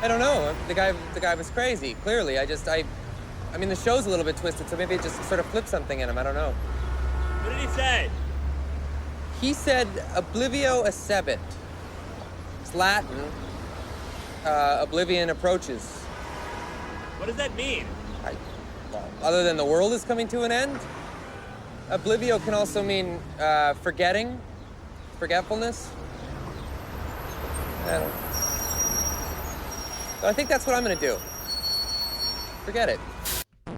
I don't know. The guy was crazy. Clearly, I mean, the show's a little bit twisted, so maybe it just sort of flipped something in him. I don't know. What did he say? He said "oblivio accebit." It's Latin. Oblivion approaches. What does that mean? Well, other than the world is coming to an end, oblivio can also mean forgetting, forgetfulness. I don't know. So I think that's what I'm gonna do. Forget it. Okay,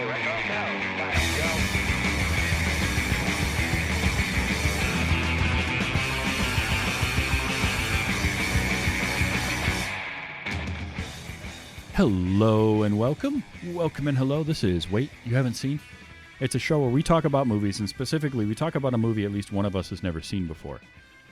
ready on now. Let's go. Hello and welcome. Welcome and hello. This is Wait, You Haven't Seen? It's a show where we talk about movies, and specifically we talk about a movie at least one of us has never seen before.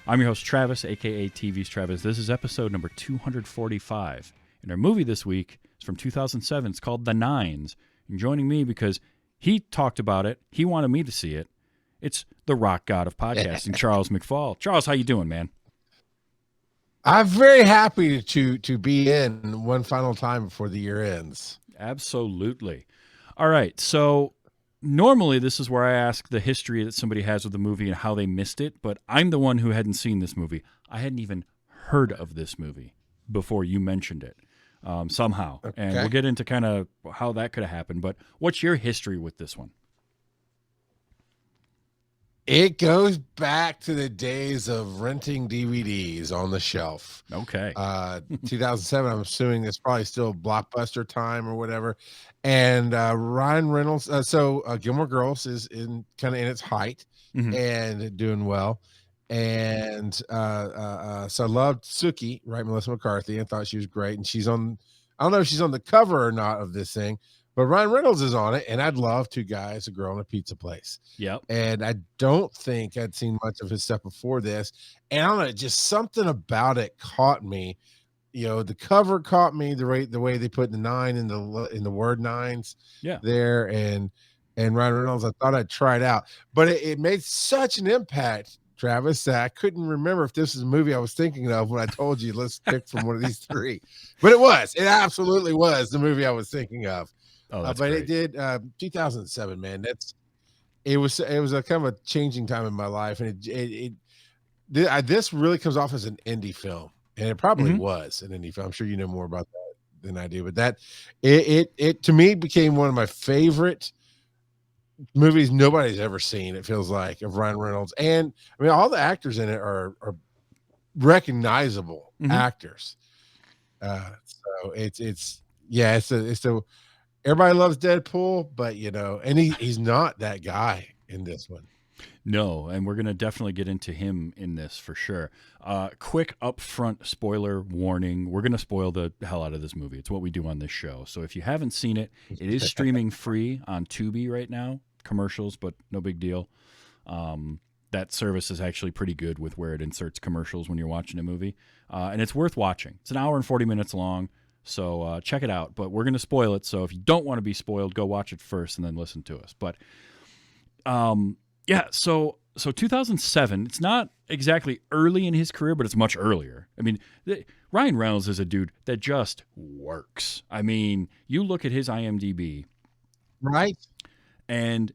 I'm your host, Travis, a.k.a. TV's Travis. This is episode number 245. And our movie this week is from 2007. It's called The Nines. And joining me because he talked about it, he wanted me to see it, it's the rock god of podcasting, Charles McFall. Charles, how you doing, man? I'm very happy to be in one final time before the year ends. Absolutely. All right, so normally this is where I ask the history that somebody has with the movie and how they missed it, but I'm the one who hadn't seen this movie. I hadn't even heard of this movie before you mentioned it somehow. Okay. And we'll get into kind of how that could have happened, but what's your history with this one? It goes back to the days of renting DVDs on the shelf. Okay. 2007, I'm assuming it's probably still Blockbuster time or whatever. And Ryan Reynolds, Gilmore Girls is in its height and doing well. And so I loved Suki, right? Mellisa McCarthy. I thought she was great. And she's on, I don't know if she's on the cover or not of this thing, but Ryan Reynolds is on it. And I'd love Two Guys, a Girl, and a Pizza Place. Yep. And I don't think I'd seen much of his stuff before this. And I don't know, just something about it caught me. You know, the cover caught me, the way they put the 9 in the word nines there. And Ryan Reynolds, I thought I'd try it out. But it made such an impact, Travis, that I couldn't remember if this is a movie I was thinking of when I told you let's pick from one of these three. But it absolutely was the movie I was thinking of. Oh, that's but great. It did 2007, man. It was a kind of a changing time in my life, and this really comes off as an indie film, and it probably was an indie film. I'm sure you know more about that than I do, but that it to me became one of my favorite movies nobody's ever seen. It feels like, of Ryan Reynolds, and I mean all the actors in it are recognizable actors. So it's everybody loves Deadpool, but and he's not that guy in this one. No, and we're going to definitely get into him in this for sure. Quick upfront spoiler warning. We're going to spoil the hell out of this movie. It's what we do on this show. So if you haven't seen it, it is streaming free on Tubi right now. Commercials, but no big deal. That service is actually pretty good with where it inserts commercials when you're watching a movie. And it's worth watching. It's an hour and 40 minutes long. So check it out, but we're going to spoil it. So if you don't want to be spoiled, go watch it first and then listen to us. But so 2007, it's not exactly early in his career, but it's much earlier. I mean, Ryan Reynolds is a dude that just works. I mean, you look at his IMDb. Right. And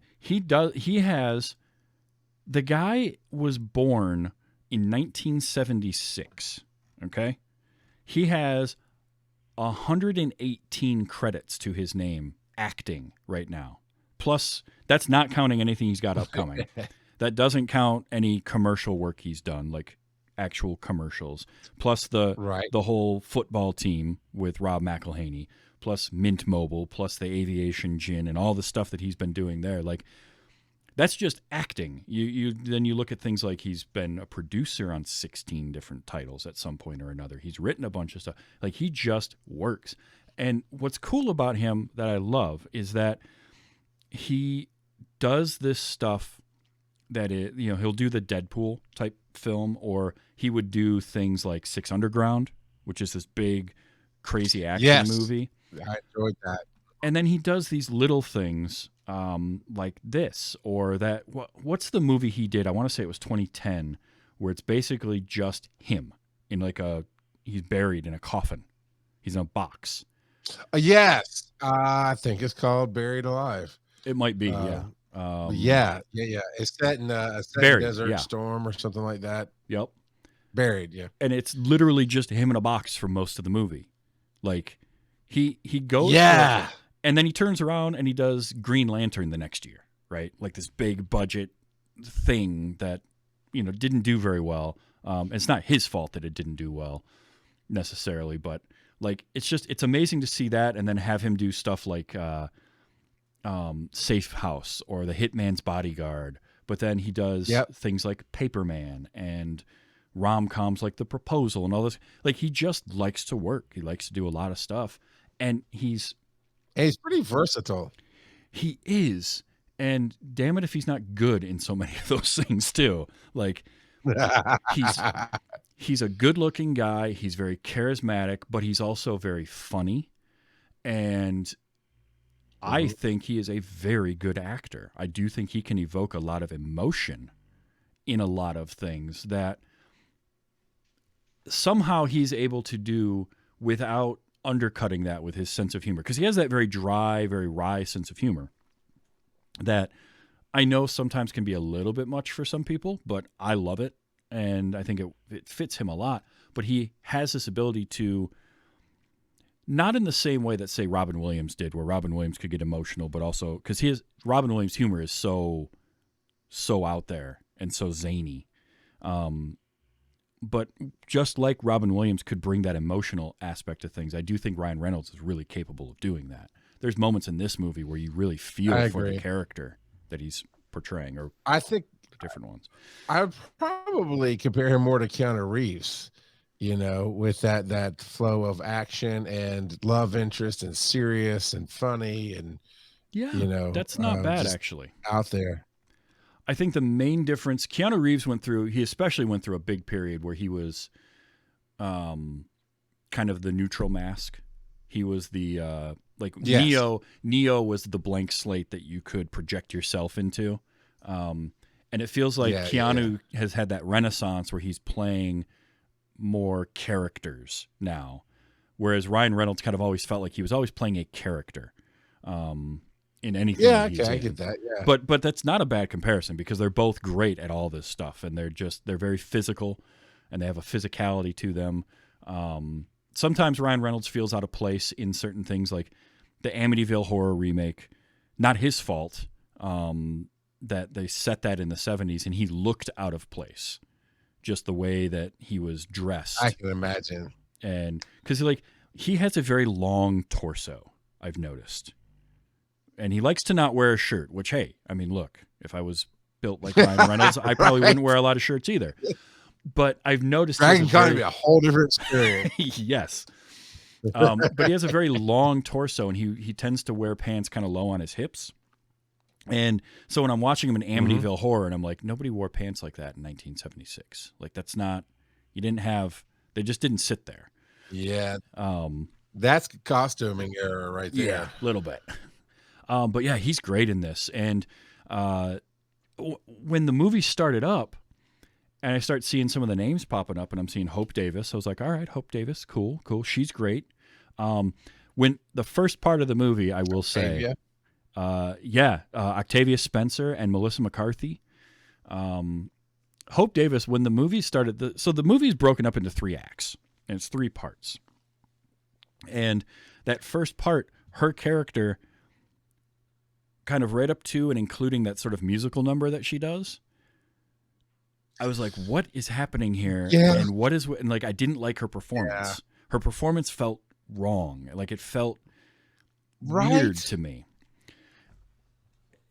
the guy was born in 1976, okay? He has 118 credits to his name acting right now. Plus, that's not counting anything he's got upcoming. That doesn't count any commercial work he's done, like actual commercials. Plus the whole football team with Rob McElhaney, plus Mint Mobile, plus the aviation gin and all the stuff that he's been doing there. Like, that's just acting. Then you look at things like he's been a producer on 16 different titles at some point or another. He's written a bunch of stuff. Like, he just works. And what's cool about him that I love is that he does this stuff that he'll do the Deadpool type film, or he would do things like Six Underground, which is this big, crazy action movie. I enjoyed that. And then he does these little things like this, or that. What's the movie he did? I want to say it was 2010, where it's basically just him. in like he's buried in a coffin. He's in a box. Yes, I think it's called Buried Alive. It might be, yeah. Yeah. It's set in Buried, Desert yeah. Storm or something like that. Yep. Buried, yeah. And it's literally just him in a box for most of the movie. Like he goes, Yeah, and then he turns around and he does Green Lantern the next year, right? Like this big budget thing that didn't do very well. It's not his fault that it didn't do well necessarily, but like it's amazing to see that, and then have him do stuff like Safe House or The Hitman's Bodyguard. But then he does things like Paperman and rom-coms like The Proposal and all this. Like he just likes to work. He likes to do a lot of stuff, and he's pretty versatile. He is, and damn it if he's not good in so many of those things too. Like he's a good-looking guy. He's very charismatic, but he's also very funny, and I think he is a very good actor. I do think he can evoke a lot of emotion in a lot of things that somehow he's able to do without undercutting that with his sense of humor. Because he has that very dry, very wry sense of humor that I know sometimes can be a little bit much for some people, but I love it. And I think it fits him a lot. But he has this ability to, not in the same way that, say, Robin Williams did, where Robin Williams could get emotional, but also because Robin Williams' humor is so out there and so zany. But just like Robin Williams could bring that emotional aspect to things, I do think Ryan Reynolds is really capable of doing that. There's moments in this movie where you really feel for the character that he's portraying, or I think different ones. I would probably compare him more to Keanu Reeves, with that flow of action and love interest and serious and funny and that's not bad actually. Out there. I think the main difference Keanu Reeves he especially went through a big period where he was kind of the neutral mask. He was the Neo was the blank slate that you could project yourself into. And it feels like Keanu has had that renaissance where he's playing more characters now, whereas Ryan Reynolds kind of always felt like he was always playing a character in anything. Yeah, okay, I get that. Yeah, but that's not a bad comparison because they're both great at all this stuff, and they're very physical, and they have a physicality to them. Sometimes Ryan Reynolds feels out of place in certain things, like the Amityville Horror remake. Not his fault that they set that in the 70s, and he looked out of place. Just the way that he was dressed. I can imagine. And because he has a very long torso, I've noticed. And he likes to not wear a shirt, which, hey, I mean, look, if I was built like Ryan Reynolds, I probably wouldn't wear a lot of shirts either. But I've noticed Dragon Con would be a whole different experience. Yes. But he has a very long torso, and he tends to wear pants kind of low on his hips. And so when I'm watching him in Amityville Horror, and I'm like, nobody wore pants like that in 1976. Like, that's not, they just didn't sit there. Yeah. That's costuming error right there. Yeah, a little bit. But yeah, he's great in this. And when the movie started up, and I start seeing some of the names popping up, and I'm seeing Hope Davis, I was like, all right, Hope Davis, cool. She's great. When the first part of the movie, I will say, Octavia Spencer and Mellisa McCarthy. Hope Davis, when the movie started, so the movie's broken up into 3 acts, and it's 3 parts. And that first part, her character, kind of right up to and including that sort of musical number that she does, I was like, what is happening here? Yeah. And I didn't like her performance. Yeah. Her performance felt wrong. Like, it felt weird to me.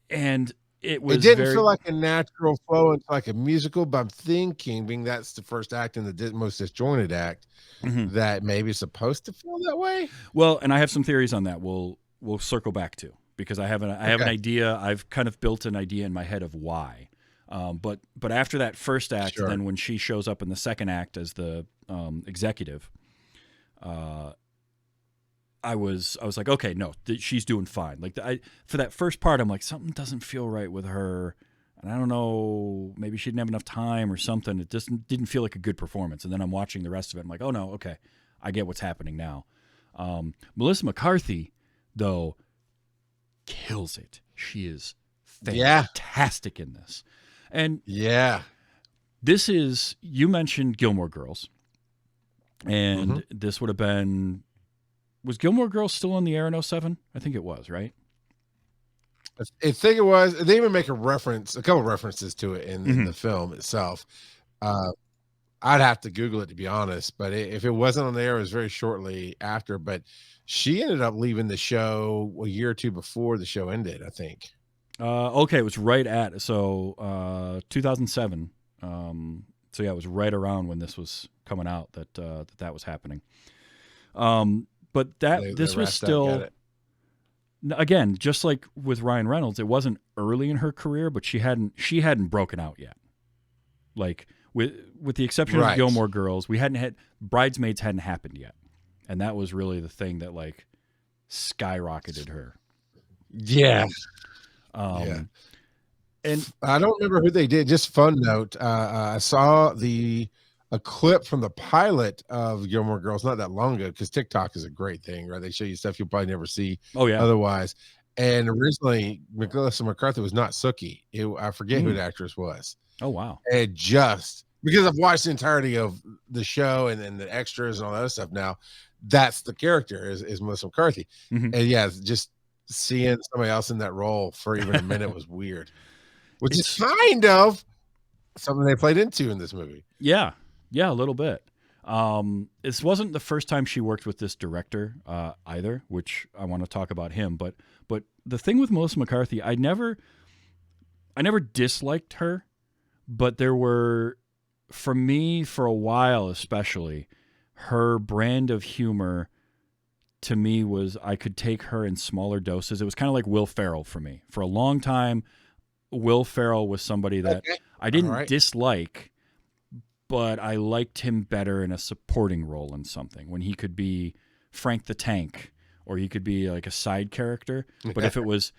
And it didn't feel like a natural flow into like a musical, but I'm thinking, being that's the first act and the most disjointed act, that maybe it's supposed to feel that way. Well, and I have some theories on that. We'll circle back to, because I have an idea. I've kind of built an idea in my head of why. But after that first act, then when she shows up in the second act as the executive, I was like, okay, no, she's doing fine. Like, for that first part, I'm like, something doesn't feel right with her. And I don't know, maybe she didn't have enough time or something. It just didn't feel like a good performance. And then I'm watching the rest of it. I'm like, oh no, okay, I get what's happening now. Mellisa McCarthy, though, kills it. She is fantastic in this. And this is, you mentioned Gilmore Girls. And this would have been, was Gilmore Girls still on the air in 07? I think it was, right? I think it was. They even make a couple references to it in the film itself. I'd have to Google it to be honest, but if it wasn't on the air, it was very shortly after. But she ended up leaving the show a year or two before the show ended, I think. Okay, it was right at 2007. So yeah, it was right around when this was coming out that was happening. But this was still. Again, just like with Ryan Reynolds, it wasn't early in her career, but she hadn't broken out yet. Like with the exception of Gilmore Girls, Bridesmaids hadn't happened yet, and that was really the thing that like skyrocketed her. Yeah. And I don't remember who they did. Just fun note, I saw a clip from the pilot of Gilmore Girls not that long ago, because TikTok is a great thing, right? They show you stuff you'll probably never see otherwise. And originally, Mellisa McCarthy was not Sookie. I forget who the actress was. Oh, wow. And just because I've watched the entirety of the show and the extras and all that other stuff now, that's the character is Mellisa McCarthy. And yeah, just seeing somebody else in that role for even a minute was weird, which is kind of something they played into in this movie. Yeah, a little bit. This wasn't the first time she worked with this director either, which I want to talk about him. But the thing with Mellisa McCarthy, I never disliked her, but there were, for me, for a while especially, her brand of humor to me was, I could take her in smaller doses. It was kind of like Will Ferrell for me. For a long time, Will Ferrell was somebody that I didn't dislike, but I liked him better in a supporting role in something, when he could be Frank the Tank, or he could be like a side character. But if it was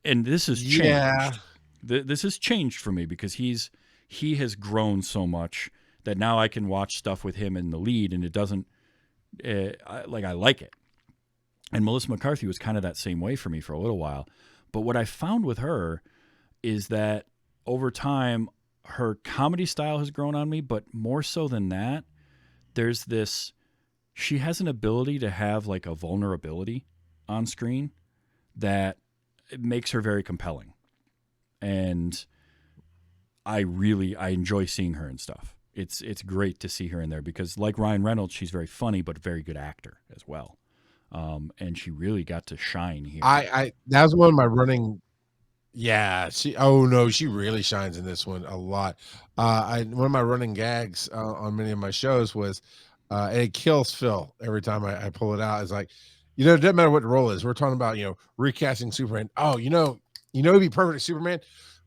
and this has changed. This has changed for me, because he has grown so much that now I can watch stuff with him in the lead, and it doesn't I like it. And Mellisa McCarthy was kind of that same way for me for a little while. But what I found with her is that over time, her comedy style has grown on me, but more so than that, she has an ability to have like a vulnerability on screen that it makes her very compelling. And I enjoy seeing her and stuff. It's great to see her in there, because like Ryan Reynolds, she's very funny, but a very good actor as well. And she really got to shine here. That was one of my running. Yeah, she really shines in this one a lot. One of my running gags on many of my shows was, and it kills Phil every time I pull it out. It's like, it doesn't matter what the role is. We're talking about, recasting Superman. Oh, who'd be perfect as Superman?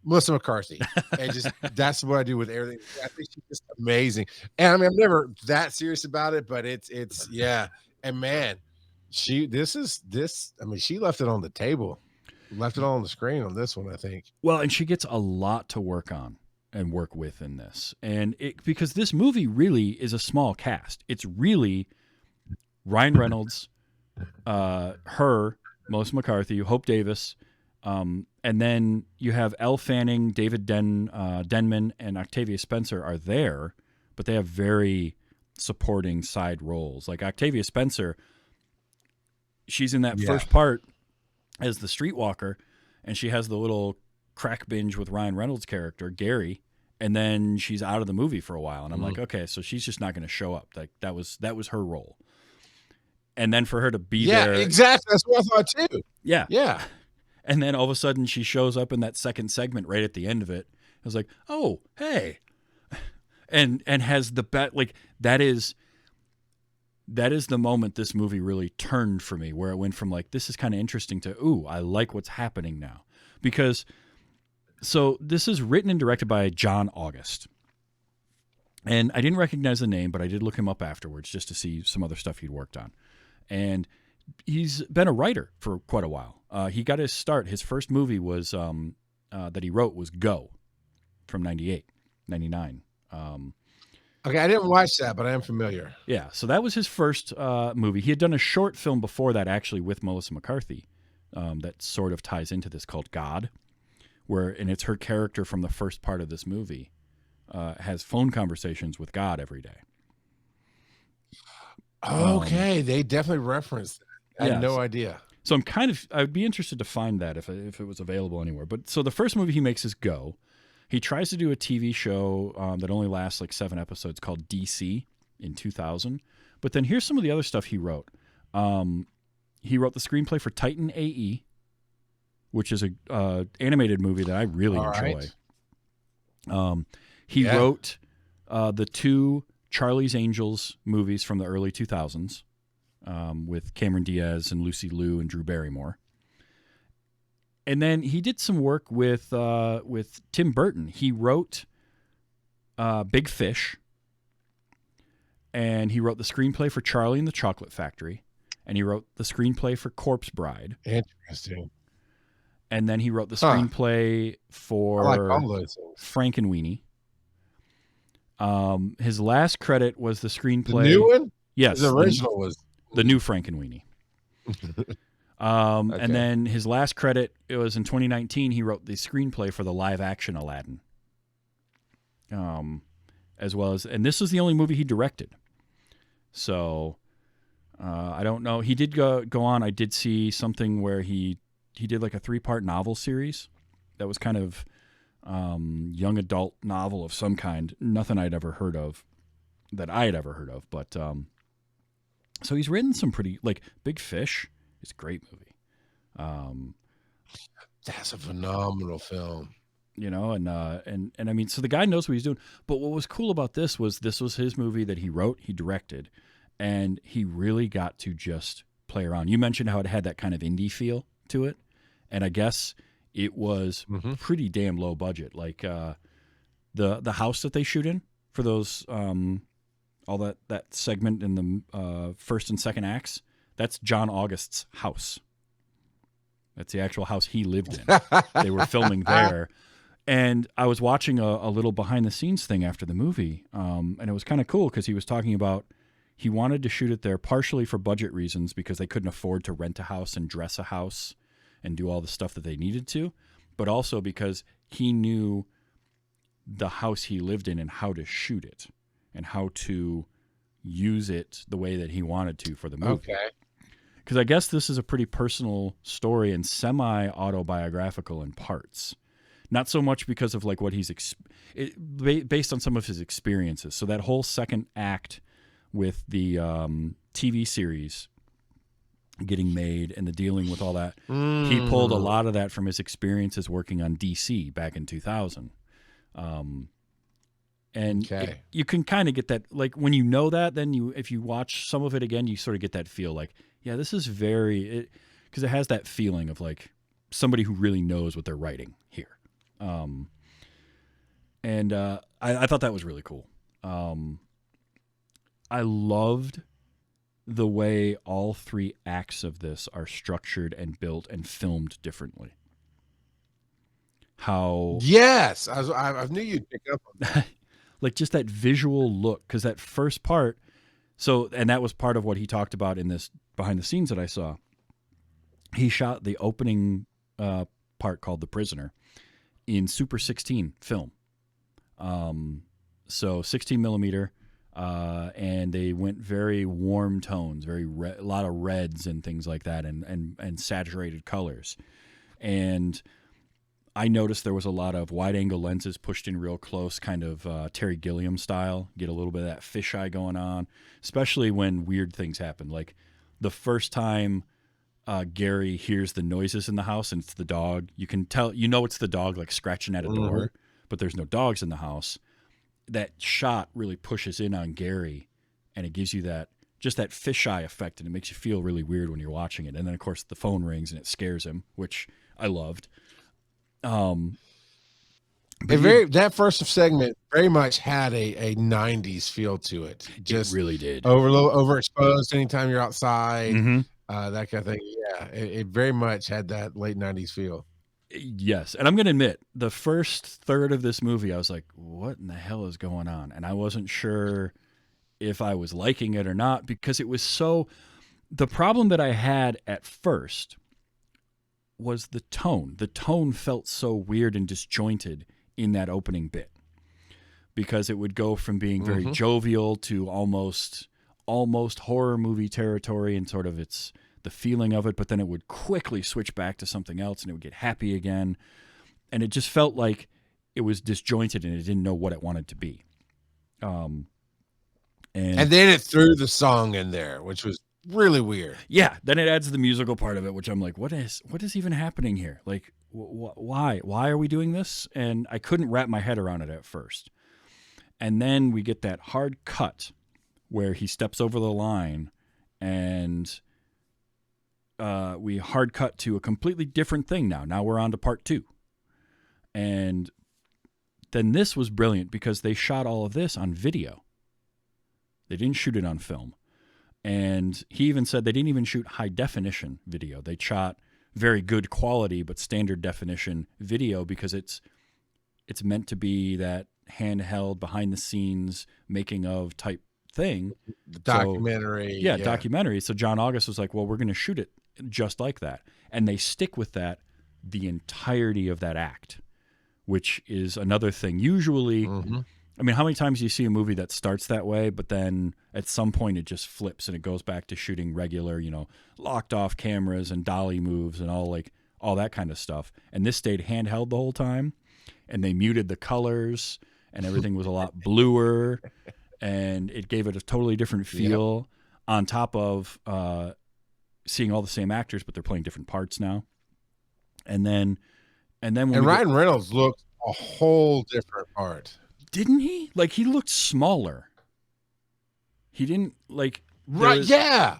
Mellisa McCarthy. And just, that's what I do with everything. I think she's just amazing. And I mean, I'm never that serious about it, but it's and man, she left it on the table. Left it all on the screen on this one, I think. Well, and she gets a lot to work on and work with in this. And because this movie really is a small cast. It's really Ryan Reynolds, her, Mellisa McCarthy, Hope Davis, and then you have Elle Fanning, David Denman, and Octavia Spencer are there, but they have very supporting side roles. Like Octavia Spencer, she's in that first part as the streetwalker, and she has the little crack binge with Ryan Reynolds' character, Gary, and then she's out of the movie for a while. And I'm like, okay, so she's just not going to show up. Like that was her role. And then for her to be there. Yeah, exactly. That's what I thought too. Yeah. Yeah. And then all of a sudden she shows up in that second segment right at the end of it. I was like, oh, hey. And has the bet, like that is the moment this movie really turned for me, where it went from like, this is kind of interesting to, ooh, I like what's happening now. Because, so this is written and directed by John August. And I didn't recognize the name, but I did look him up afterwards just to see some other stuff he'd worked on. And he's been a writer for quite a while. He got his start. His first movie was that he wrote was Go. from 98, 99. Okay, I didn't watch that, but I am familiar. Yeah, so that was his first movie. He had done a short film before that, actually, with Mellisa McCarthy, that sort of ties into this, called God, and it's her character from the first part of this movie has phone conversations with God every day. Okay, they definitely referenced that. I had no idea. So I'd be interested to find that if it was available anywhere. But so the first movie he makes is Go. He tries to do a TV show that only lasts like 7 episodes called DC in 2000. But then here's some of the other stuff he wrote. He wrote the screenplay for Titan AE, which is a animated movie that I really enjoy. Right. He wrote the 2 Charlie's Angels movies from the early 2000s with Cameron Diaz and Lucy Liu and Drew Barrymore. And then he did some work with Tim Burton. He wrote Big Fish, and he wrote the screenplay for Charlie and the Chocolate Factory, and he wrote the screenplay for Corpse Bride. Interesting. And then he wrote the screenplay for Frankenweenie. His last credit was the screenplay. The new one? Yes. The original was the new Frankenweenie. Okay. And then his last credit, it was in 2019. He wrote the screenplay for the live-action Aladdin, as well as, and this was the only movie he directed. So I don't know. He did go on. I did see something where he did like a 3-part novel series that was kind of young adult novel of some kind. Nothing I'd ever heard of, that I had ever heard of. But so he's written some pretty, like Big Fish. It's a great movie. That's a phenomenal film. You know, and I mean, so the guy knows what he's doing. But what was cool about this was his movie that he wrote, he directed, and he really got to just play around. You mentioned how it had that kind of indie feel to it, and I guess it was pretty damn low budget. Like the house that they shoot in for those all that segment in the first and second acts. That's John August's house. That's the actual house he lived in. They were filming there. And I was watching a little behind-the-scenes thing after the movie, and it was kind of cool because he was talking about he wanted to shoot it there partially for budget reasons because they couldn't afford to rent a house and dress a house and do all the stuff that they needed to, but also because he knew the house he lived in and how to shoot it and how to use it the way that he wanted to for the movie. Okay. Because I guess this is a pretty personal story and semi-autobiographical in parts. Not so much because of like what he's based on some of his experiences. So that whole second act with the TV series getting made and the dealing with all that, he pulled a lot of that from his experiences working on DC back in 2000. You can kind of get that, like when you know that, then if you watch some of it again, you sort of get that feel like, yeah, this is because it has that feeling of like somebody who really knows what they're writing here. I thought that was really cool. I loved the way all 3 acts of this are structured and built and filmed differently. Yes, I knew you'd pick up on that. Like just that visual look, because that first part, and that was part of what he talked about in this behind the scenes that I saw. He shot the opening part called The Prisoner in Super 16 film. So 16 millimeter, and they went very warm tones, a lot of reds and things like that, and saturated colors. And I noticed there was a lot of wide-angle lenses pushed in real close, kind of Terry Gilliam style. Get a little bit of that fisheye going on, especially when weird things happen. Like the first time Gary hears the noises in the house and it's the dog. You can tell, it's the dog like scratching at a door, but there's no dogs in the house. That shot really pushes in on Gary, and it gives you that fisheye effect, and it makes you feel really weird when you're watching it. And then, of course, the phone rings and it scares him, which I loved. That first segment very much had a 90s feel to it. It really did. Overexposed anytime you're outside, that kind of thing. Yeah, it very much had that late 90s feel. Yes, and I'm going to admit, the first third of this movie, I was like, what in the hell is going on? And I wasn't sure if I was liking it or not, because it was so... The problem that I had at first was the tone. The tone felt so weird and disjointed in that opening bit, because it would go from being very jovial to almost horror movie territory, and sort of the feeling of it, but then it would quickly switch back to something else and it would get happy again. And it just felt like it was disjointed and it didn't know what it wanted to be. And then it threw the song in there, which was really weird. Yeah, then it adds the musical part of it, which I'm like, what is even happening here? Like, why are we doing this? And I couldn't wrap my head around it at first. And then we get that hard cut where he steps over the line, and we hard cut to a completely different thing now. Now we're on to part 2. And then this was brilliant because they shot all of this on video. They didn't shoot it on film. And he even said they didn't even shoot high definition video. They shot very good quality but standard definition video because it's meant to be that handheld, behind the scenes, making of type thing. Documentary. So, documentary. So John August was like, well, we're going to shoot it just like that. And they stick with that the entirety of that act, which is another thing. Usually, I mean, how many times do you see a movie that starts that way, but then at some point it just flips and it goes back to shooting regular, locked off cameras and dolly moves and all that kind of stuff. And this stayed handheld the whole time, and they muted the colors and everything was a lot bluer, and it gave it a totally different feel on top of seeing all the same actors, but they're playing different parts now. And then Ryan Reynolds looked a whole different part. Didn't he? Like, he looked smaller. He didn't Right? Yeah.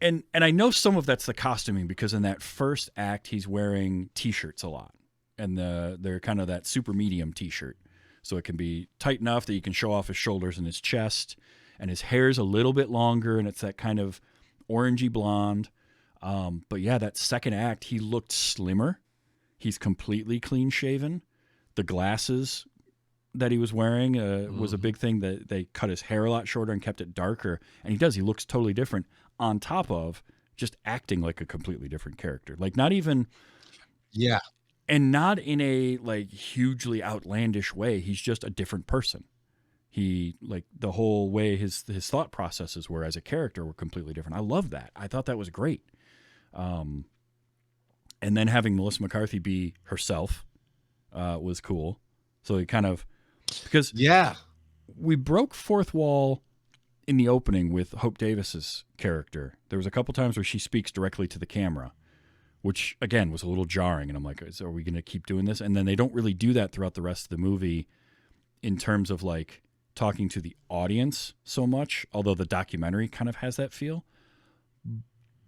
And I know some of that's the costuming, because in that first act he's wearing t-shirts a lot, and they're kind of that super medium t-shirt, so it can be tight enough that you can show off his shoulders and his chest, and his hair's a little bit longer, and it's that kind of orangey blonde. But yeah, that second act he looked slimmer. He's completely clean shaven. The glasses that he was wearing was a big thing. That they cut his hair a lot shorter and kept it darker, and he looks totally different, on top of just acting like a completely different character. Like, not even and not in a hugely outlandish way. He's just a different person. He, the whole way his thought processes were as a character were completely different. I love that. I thought that was great. And then having Mellisa McCarthy be herself was cool. So it kind of, because we broke fourth wall in the opening with Hope Davis's character. There was a couple times where she speaks directly to the camera, which again was a little jarring. And I'm like, are we going to keep doing this? And then they don't really do that throughout the rest of the movie in terms of talking to the audience so much, although the documentary kind of has that feel.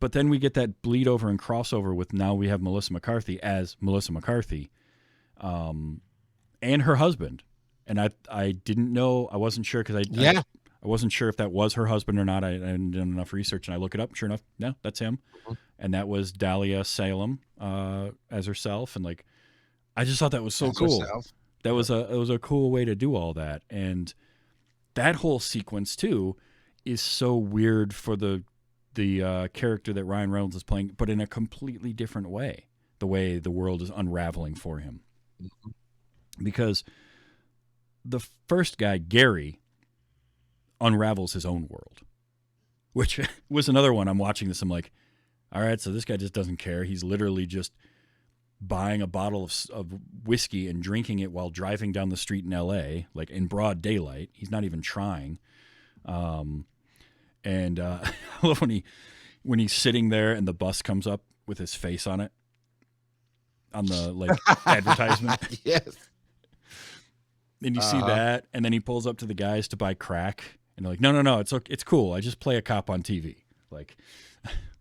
But then we get that bleed over and crossover with, now we have Mellisa McCarthy as Mellisa McCarthy, and her husband. And I didn't know, I wasn't sure, because I wasn't sure if that was her husband or not. I hadn't done enough research, and I look it up. Sure enough, no, that's him. And that was Dahlia Salem as herself. And I just thought that was so cool. Herself. It was a cool way to do all that. And that whole sequence too is so weird for the character that Ryan Reynolds is playing, but in a completely different way. The way the world is unraveling for him. Because the first guy, Gary, unravels his own world, which was another one. I'm watching this, I'm like, all right, so this guy just doesn't care. He's literally just buying a bottle of whiskey and drinking it while driving down the street in L.A., in broad daylight. He's not even trying. And I love when he's sitting there and the bus comes up with his face on it, on the advertisement. Yes. And you see that, and then he pulls up to the guys to buy crack, and they're like, no, it's cool. I just play a cop on TV.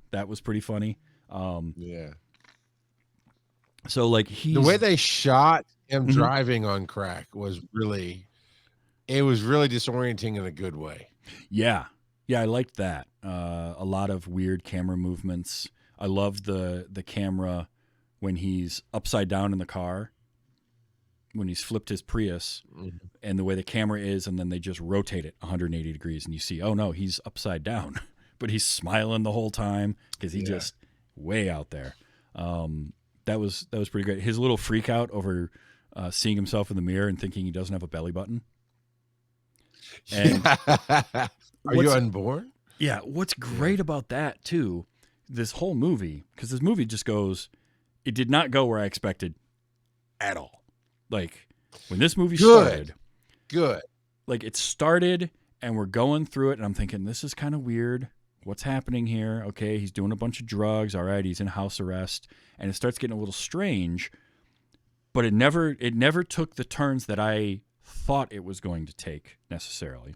That was pretty funny. So the way they shot him driving on crack was really disorienting in a good way. Yeah, I liked that. A lot of weird camera movements. I loved the camera when he's upside down in the car, when he's flipped his Prius, and the way the camera is, and then they just rotate it 180 degrees, and you see, oh no, he's upside down, but he's smiling the whole time because he's just way out there. That was pretty great. His little freak out over seeing himself in the mirror and thinking he doesn't have a belly button. And Are you unborn? Yeah, what's great about that too, this whole movie, because this movie just goes, it did not go where I expected at all. Like, when this movie started, like, it started and we're going through it, and I'm thinking, this is kind of weird. What's happening here? Okay, he's doing a bunch of drugs. All right, he's in house arrest, and it starts getting a little strange. But it never took the turns that I thought it was going to take necessarily,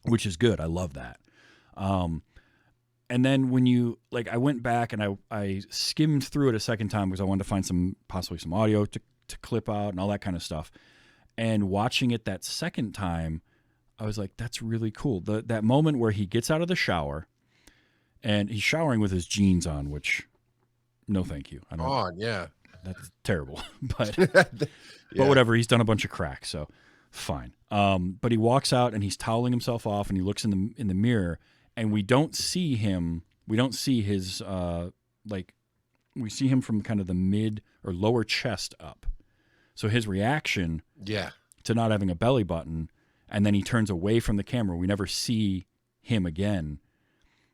which is good. I love that. And then when you, like, I went back and I skimmed through it a second time because I wanted to find possibly some audio to clip out and all that kind of stuff. And watching it that second time, I was like, that's really cool. That moment where he gets out of the shower and he's showering with his jeans on, which, no thank you. I don't. Yeah. That's terrible. But but whatever. He's done a bunch of crack, so fine. But he walks out and he's toweling himself off, and he looks in the mirror, and we don't see him. We don't see his we see him from kind of the mid or lower chest up. So his reaction to not having a belly button, and then he turns away from the camera. We never see him again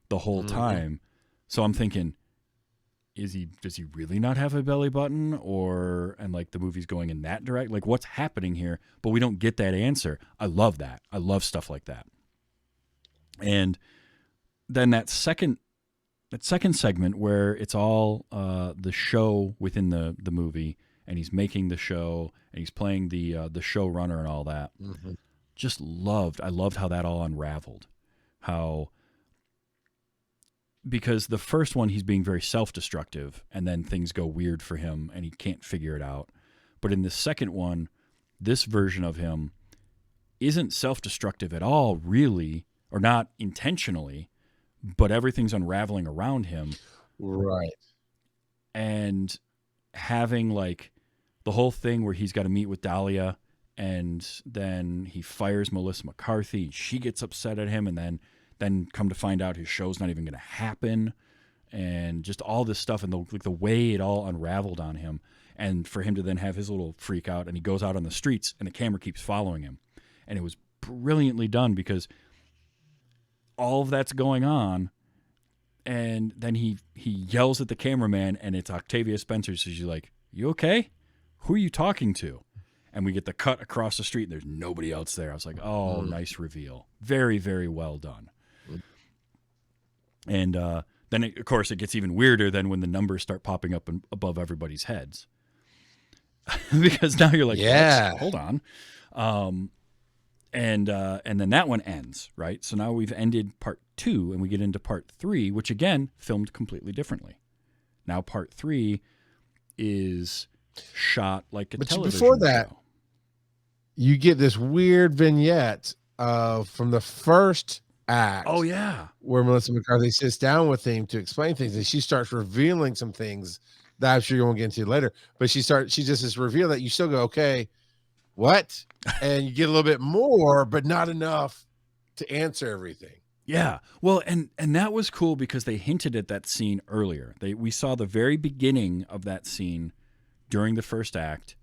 the whole time. So I'm thinking, does he really not have a belly button? And like the movie's going in that direct? Like, what's happening here? But we don't get that answer. I love that. I love stuff like that. And then that second segment where it's all the show within the movie, and he's making the show, and he's playing the showrunner and all that. I loved how that all unraveled. Because the first one, he's being very self-destructive, and then things go weird for him, and he can't figure it out. But in the second one, this version of him isn't self-destructive at all, really, or not intentionally, but everything's unraveling around him. Right. And having, like, the whole thing where he's got to meet with Dahlia, and then he fires Mellisa McCarthy. She gets upset at him, and then come to find out his show's not even going to happen, and just all this stuff, and the way it all unraveled on him, and for him to then have his little freak out, and he goes out on the streets, and the camera keeps following him, and it was brilliantly done because all of that's going on, and then he yells at the cameraman, and it's Octavia Spencer. So she's like, "You okay? Who are you talking to?" And we get the cut across the street, and there's nobody else there. I was like, oh, nice reveal. Very, very well done. And then, of course, it gets even weirder than when the numbers start popping up above everybody's heads. Because now you're like, hold on. And then that one ends, right? So now we've ended part 2, and we get into part 3, which, again, filmed completely differently. Now part 3 is shot like a television before that, show. You get this weird vignette from the first act. Oh, yeah. Where Mellisa McCarthy sits down with him to explain things, and she starts revealing some things that I'm sure you won't get into later. But she just this reveal that you still go, okay, what? And you get a little bit more, but not enough to answer everything. Yeah. Well, and that was cool because they hinted at that scene earlier. We saw the very beginning of that scene during the first act,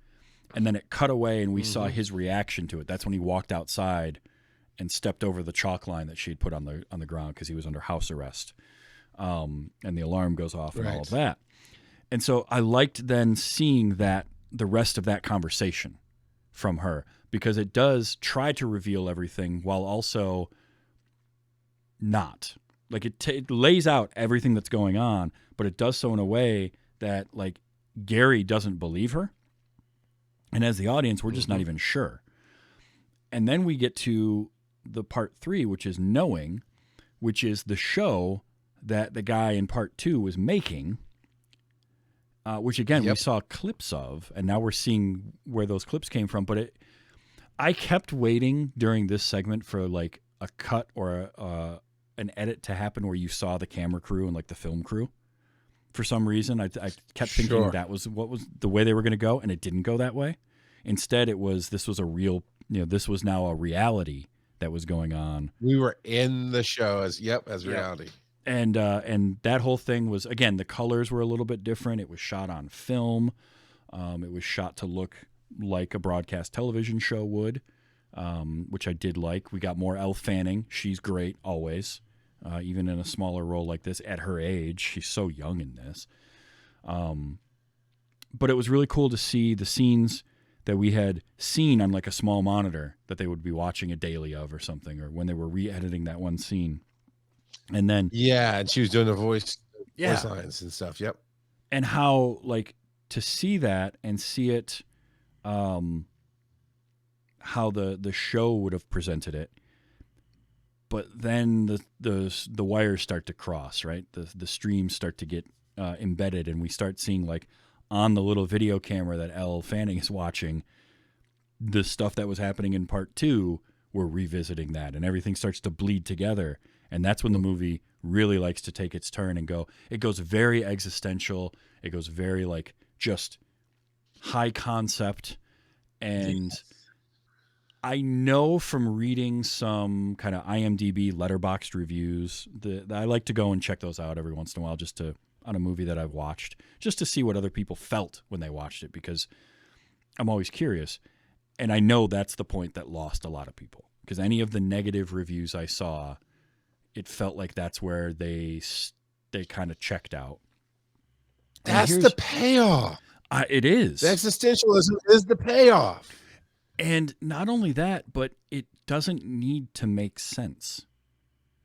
and then it cut away, and we saw his reaction to it. That's when he walked outside and stepped over the chalk line that she'd put on the ground because he was under house arrest, and the alarm goes off and all of that. And so I liked then seeing the rest of that conversation from her, because it does try to reveal everything while also not. Like it lays out everything that's going on, but it does so in a way that, like, Gary doesn't believe her. And as the audience, we're just not even sure. And then we get to the part 3, which is Knowing, which is the show that the guy in part 2 was making, which, again, we saw clips of, and now we're seeing where those clips came from. But I kept waiting during this segment for, like, a cut or an edit to happen where you saw the camera crew and, like, the film crew. for some reason. I kept thinking Sure. that was what was the way they were going to go, and it didn't go that way. Instead, this was a real, this was now a reality that was going on. We were in the show as reality. And that whole thing was, again, the colors were a little bit different. It was shot on film. It was shot to look like a broadcast television show would, which I did like. We got more Elle Fanning. She's great always, even in a smaller role like this at her age. She's so young in this. But it was really cool to see the scenes that we had seen on like a small monitor that they would be watching a daily of or something, or when they were re-editing that one scene. And then and she was doing the voice lines and stuff. Yep. And how, like, to see that and see it, how the show would have presented it, but then the wires start to cross, right? The streams start to get embedded, and we start seeing, like, on the little video camera that Elle Fanning is watching, the stuff that was happening in part 2, we're revisiting that, and everything starts to bleed together. And that's when the movie really likes to take its turn and go. It goes very existential. It goes very, like, just high concept. And I know from reading some kind of IMDb letterboxed reviews that I like to go and check those out every once in a while, just to, on a movie that I've watched, just to see what other people felt when they watched it, because I'm always curious. And I know that's the point that lost a lot of people, because any of the negative reviews I saw, it felt like that's where they kind of checked out. And That's the payoff. It is. The existentialism is the payoff. And not only that, but it doesn't need to make sense.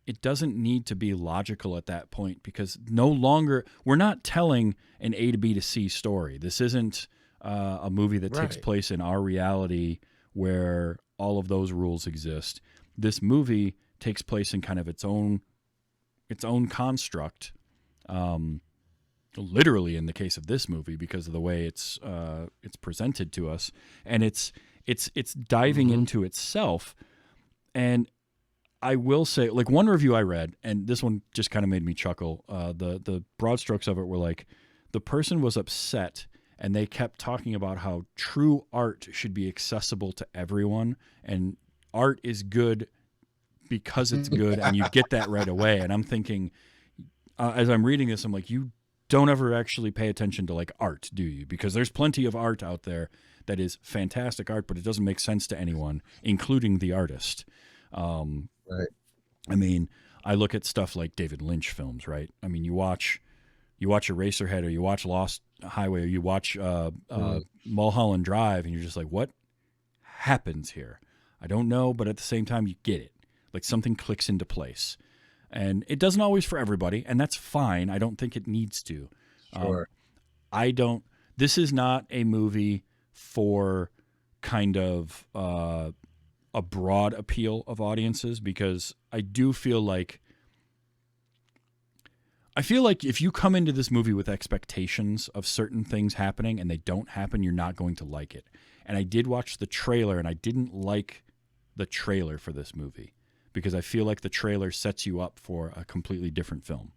It doesn't need to be logical at that point, because no longer, we're not telling an A to B to C story. This isn't a movie that takes place in our reality where all of those rules exist. This movie takes place in kind of its own construct, literally in the case of this movie, because of the way it's presented to us, and it's diving into itself. And I will say, like, one review I read, and this one just kind of made me chuckle. The broad strokes of it were like, the person was upset, and they kept talking about how true art should be accessible to everyone, and art is good because it's good, and you get that right away. And I'm thinking, as I'm reading this, I'm like, you don't ever actually pay attention to, like, art, do you? Because there's plenty of art out there that is fantastic art, but it doesn't make sense to anyone, including the artist. Right. I mean, I look at stuff like David Lynch films, right? I mean, you watch Eraserhead, or you watch Lost Highway, or you watch Mulholland Drive, and you're just like, what happens here? I don't know, but at the same time, you get it. Like, something clicks into place. And it doesn't always for everybody, and that's fine. I don't think it needs to. Sure. This is not a movie for kind of a broad appeal of audiences, because I feel like if you come into this movie with expectations of certain things happening and they don't happen, you're not going to like it. And I did watch the trailer, and I didn't like the trailer for this movie, because I feel like the trailer sets you up for a completely different film.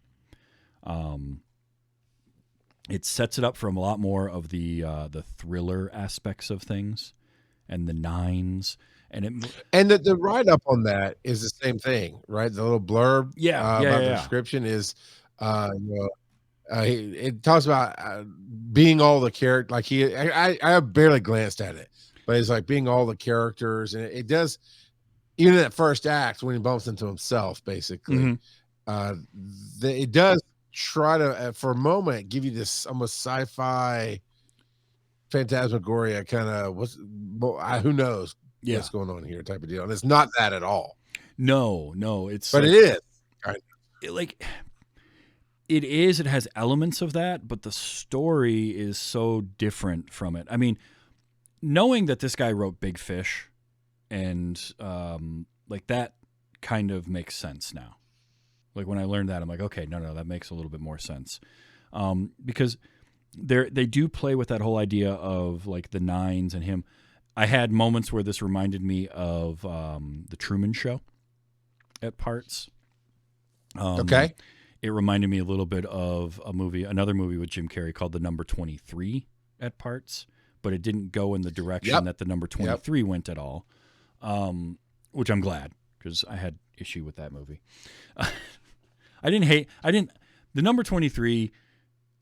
It sets it up for a lot more of the thriller aspects of things, and the nines, and the write up on that is the same thing, right? The little blurb, about the description is, it talks about being all the character. Like, I barely glanced at it, but it's like being all the characters, and it does. Even in that first act, when he bumps into himself, basically, it does try to, for a moment, give you this almost sci-fi phantasmagoria kind of who knows what's going on here type of deal, and it's not that at all. No, it's, but like, it is. It is. It has elements of that, but the story is so different from it. I mean, knowing that this guy wrote Big Fish, and like, that kind of makes sense now. Like, when I learned that, I'm like, okay, no, that makes a little bit more sense, because they do play with that whole idea of, like, the nines and him. I had moments where this reminded me of the Truman Show at parts. Okay. it reminded me a little bit of another movie with Jim Carrey called The Number 23 at parts, but it didn't go in the direction that The Number 23 went at all, which I'm glad, because I had issue with that movie. The Number 23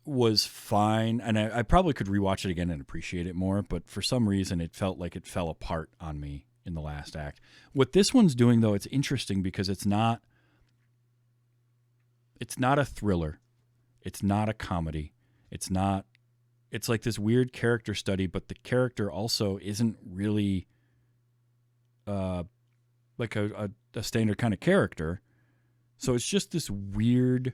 was fine, and I probably could rewatch it again and appreciate it more, but for some reason it felt like it fell apart on me in the last act. What this one's doing, though, it's interesting because it's not a thriller. It's not a comedy. It's like this weird character study, but the character also isn't really like a standard kind of character. So it's just this weird,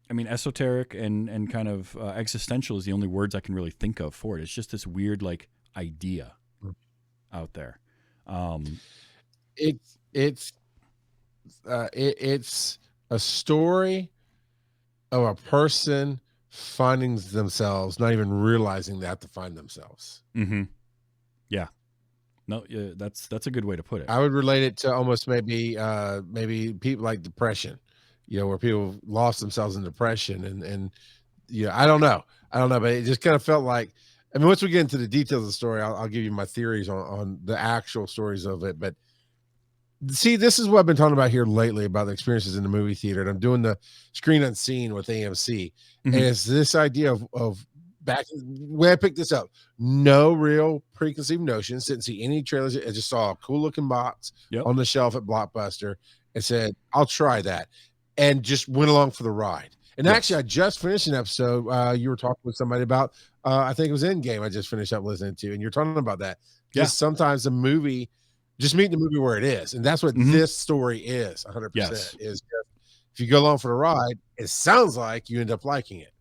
esoteric and kind of existential is the only words I can really think of for it. It's just this weird like idea out there. It's a story of a person finding themselves, not even realizing they have to find themselves. Mm-hmm. Yeah. No, yeah, that's a good way to put it. I would relate it to almost maybe people like depression, where people lost themselves in depression and I don't know, but it just kind of felt like, once we get into the details of the story, I'll give you my theories on the actual stories of it. But see, this is what I've been talking about here lately about the experiences in the movie theater. And I'm doing the screen unseen with AMC. Mm-hmm. And it's this idea of back when I picked this up, no real preconceived notions, didn't see any trailers. I just saw a cool looking box on the shelf at Blockbuster and said, I'll try that. And just went along for the ride. And actually, I just finished an episode. You were talking with somebody about, I think it was Endgame. I just finished up listening to, and you're talking about that. Just sometimes the movie, just meet the movie where it is, and that's what this story is. 100% is. Just, if you go along for the ride, it sounds like you end up liking it.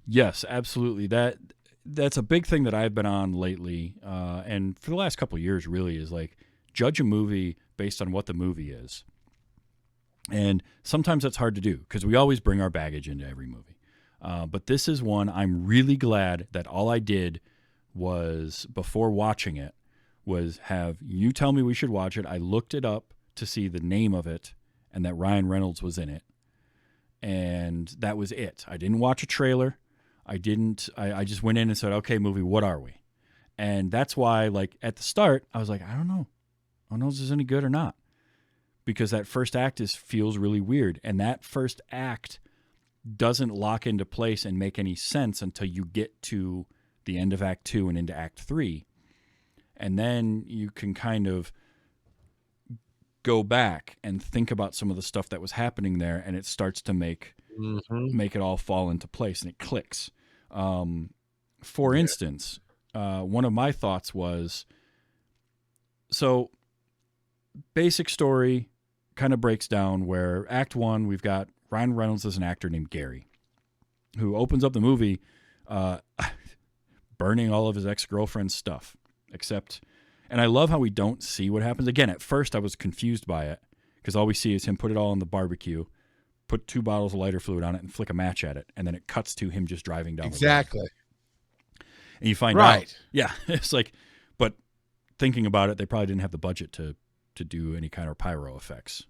Yes, absolutely. That's a big thing that I've been on lately, and for the last couple of years, really, is like judge a movie based on what the movie is. And sometimes that's hard to do because we always bring our baggage into every movie. But this is one I'm really glad that all I did was, before watching it, was have you tell me we should watch it. I looked it up to see the name of it and that Ryan Reynolds was in it. And that was it. I didn't watch a trailer. I just went in and said, okay, movie, what are we? And that's why, like, at the start, I was like, I don't know if this is any good or not. Because that first act feels really weird. And that first act doesn't lock into place and make any sense until you get to the end of Act 2 and into Act 3. And then you can kind of go back and think about some of the stuff that was happening there, and it starts to make it all fall into place, and it clicks. For instance, one of my thoughts was, so basic story kind of breaks down where Act 1, we've got Ryan Reynolds as an actor named Gary, who opens up the movie burning all of his ex-girlfriend's stuff, and I love how we don't see what happens. Again, at first I was confused by it because all we see is him put it all on the barbecue, put 2 bottles of lighter fluid on it, and flick a match at it, and then it cuts to him just driving down the road. And you find out, it's like, but thinking about it, they probably didn't have the budget to do any kind of pyro effects,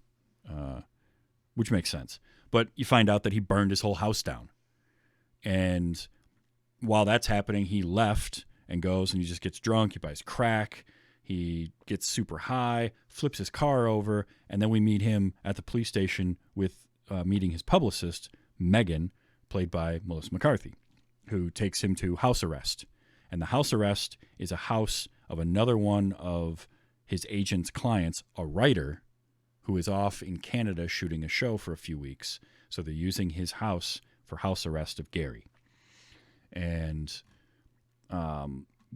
which makes sense. But you find out that he burned his whole house down. And while that's happening, he left and goes and he just gets drunk. He buys crack. He gets super high, flips his car over, and then we meet him at the police station with meeting his publicist, Megan, played by Mellisa McCarthy, who takes him to house arrest. And the house arrest is a house of another one of his agent's clients, a writer who is off in Canada shooting a show for a few weeks. So they're using his house for house arrest of Gary. And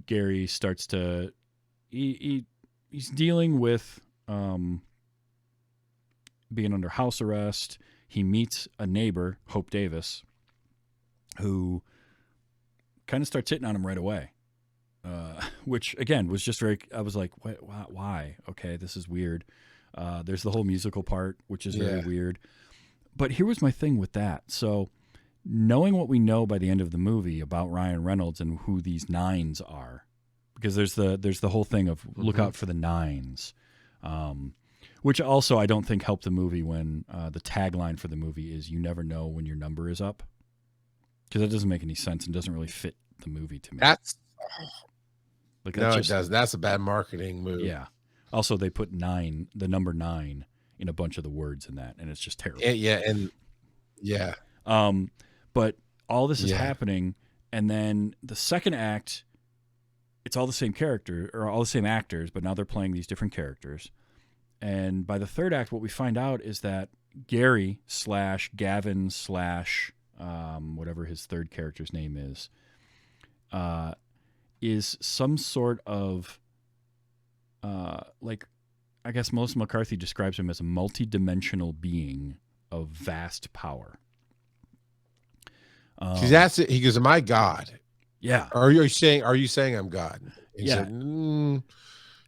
Gary starts to... He's dealing with being under house arrest. He meets a neighbor, Hope Davis, who kind of starts hitting on him right away. Which, again, was just very... I was like, why? Okay, this is weird. There's the whole musical part, which is very weird. But here was my thing with that. So, knowing what we know by the end of the movie about Ryan Reynolds and who these nines are, because there's the whole thing of look out for the nines. Which also I don't think helped the movie when the tagline for the movie is "You never know when your number is up," because that doesn't make any sense and doesn't really fit the movie to me. That's Like no, it does. That's a bad marketing move. Yeah. Also, they put the number 9, in a bunch of the words in that, and it's just terrible. Yeah. But all this is happening, and then the second act, it's all the same character or all the same actors, but now they're playing these different characters. And by the third act, what we find out is that Gary / Gavin / whatever his third character's name is some sort of like, I guess Mellisa McCarthy describes him as a multi-dimensional being of vast power. That's it. He goes, "Am I God?" Yeah. Are you saying I'm God? He Yeah. said, And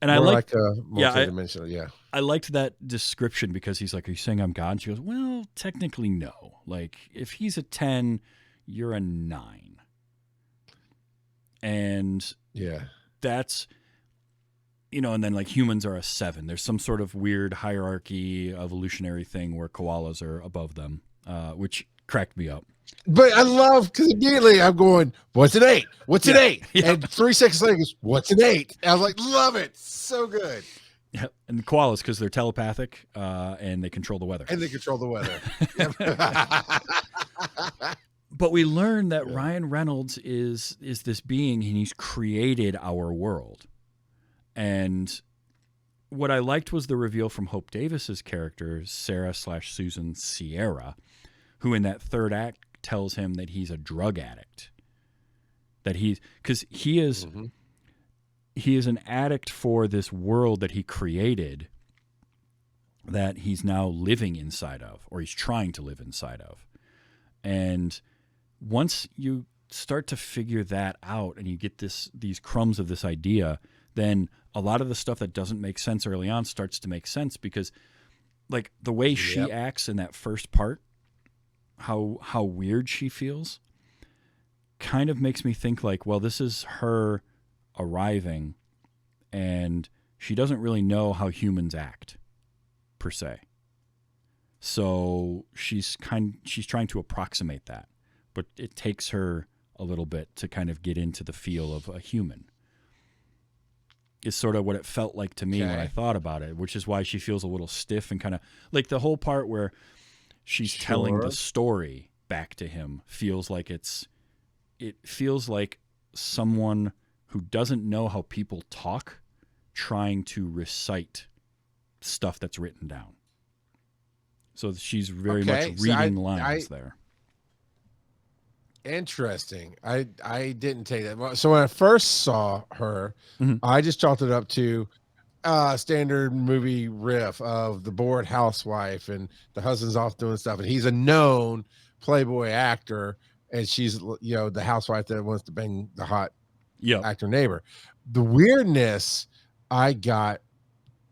I like a multi-dimensional. I liked that description because he's like, "Are you saying I'm God?" And she goes, "Well, technically, no. Like, if he's a 10, you're a 9." And that's, and then like humans are a 7. There's some sort of weird hierarchy, evolutionary thing where koalas are above them, which cracked me up. But I love, because immediately I'm going, "What's an 8? What's an 8?" Yeah. And 3 seconds later, goes, "What's an 8?" I was like, love it. So good. Yeah, and koalas, because they're telepathic and they control the weather. And they control the weather. But we learn that Ryan Reynolds is this being, and he's created our world. And what I liked was the reveal from Hope Davis's character, Sarah / Susan Sierra, who in that third act tells him that he's a drug addict. Because he is an addict for this world that he created that he's now living inside of, or he's trying to live inside of. And once you start to figure that out and you get these crumbs of this idea, then a lot of the stuff that doesn't make sense early on starts to make sense, because like the way she acts in that first part, how weird she feels, kind of makes me think like, well, this is her arriving and she doesn't really know how humans act per se. So she's trying to approximate that, but it takes her a little bit to kind of get into the feel of a human. Is sort of what it felt like to me when I thought about it, which is why she feels a little stiff and kind of like the whole part where she's telling the story back to him feels like it feels like someone who doesn't know how people talk trying to recite stuff that's written down. So she's very much reading lines there. Interesting. I didn't take that. So when I first saw her, I just chalked it up to standard movie riff of the bored housewife and the husband's off doing stuff, and he's a known Playboy actor, and she's the housewife that wants to bang the hot actor neighbor. The weirdness I got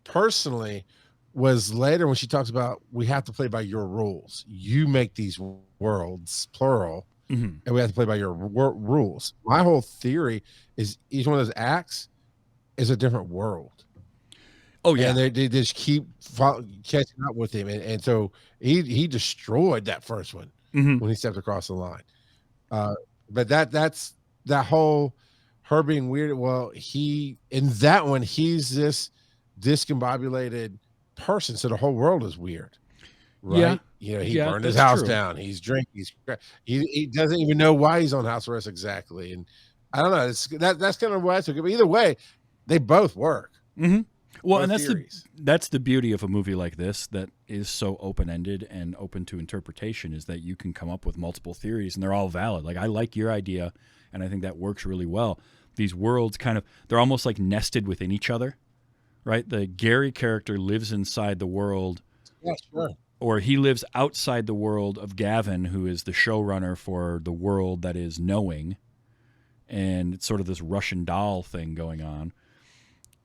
personally was later when she talks about, we have to play by your rules. You make these worlds, plural, and we have to play by your rules. My whole theory is each one of those acts is a different world. Oh yeah, and they just keep catching up with him, and so he destroyed that first one when he stepped across the line. But that's that whole her being weird. Well, in that one he's this discombobulated person, so the whole world is weird, right? He burned his house down. He's drinking. He doesn't even know why he's on house arrest exactly, and I don't know. That's kind of why I took it. But either way, they both work. Well, and that's the beauty of a movie like this that is so open-ended and open to interpretation, is that you can come up with multiple theories and they're all valid. Like, I like your idea, and I think that works really well. These worlds they're almost like nested within each other, right? The Gary character lives inside the world. Yeah, sure. Or he lives outside the world of Gavin, who is the showrunner for the world that is knowing. And it's sort of this Russian doll thing going on.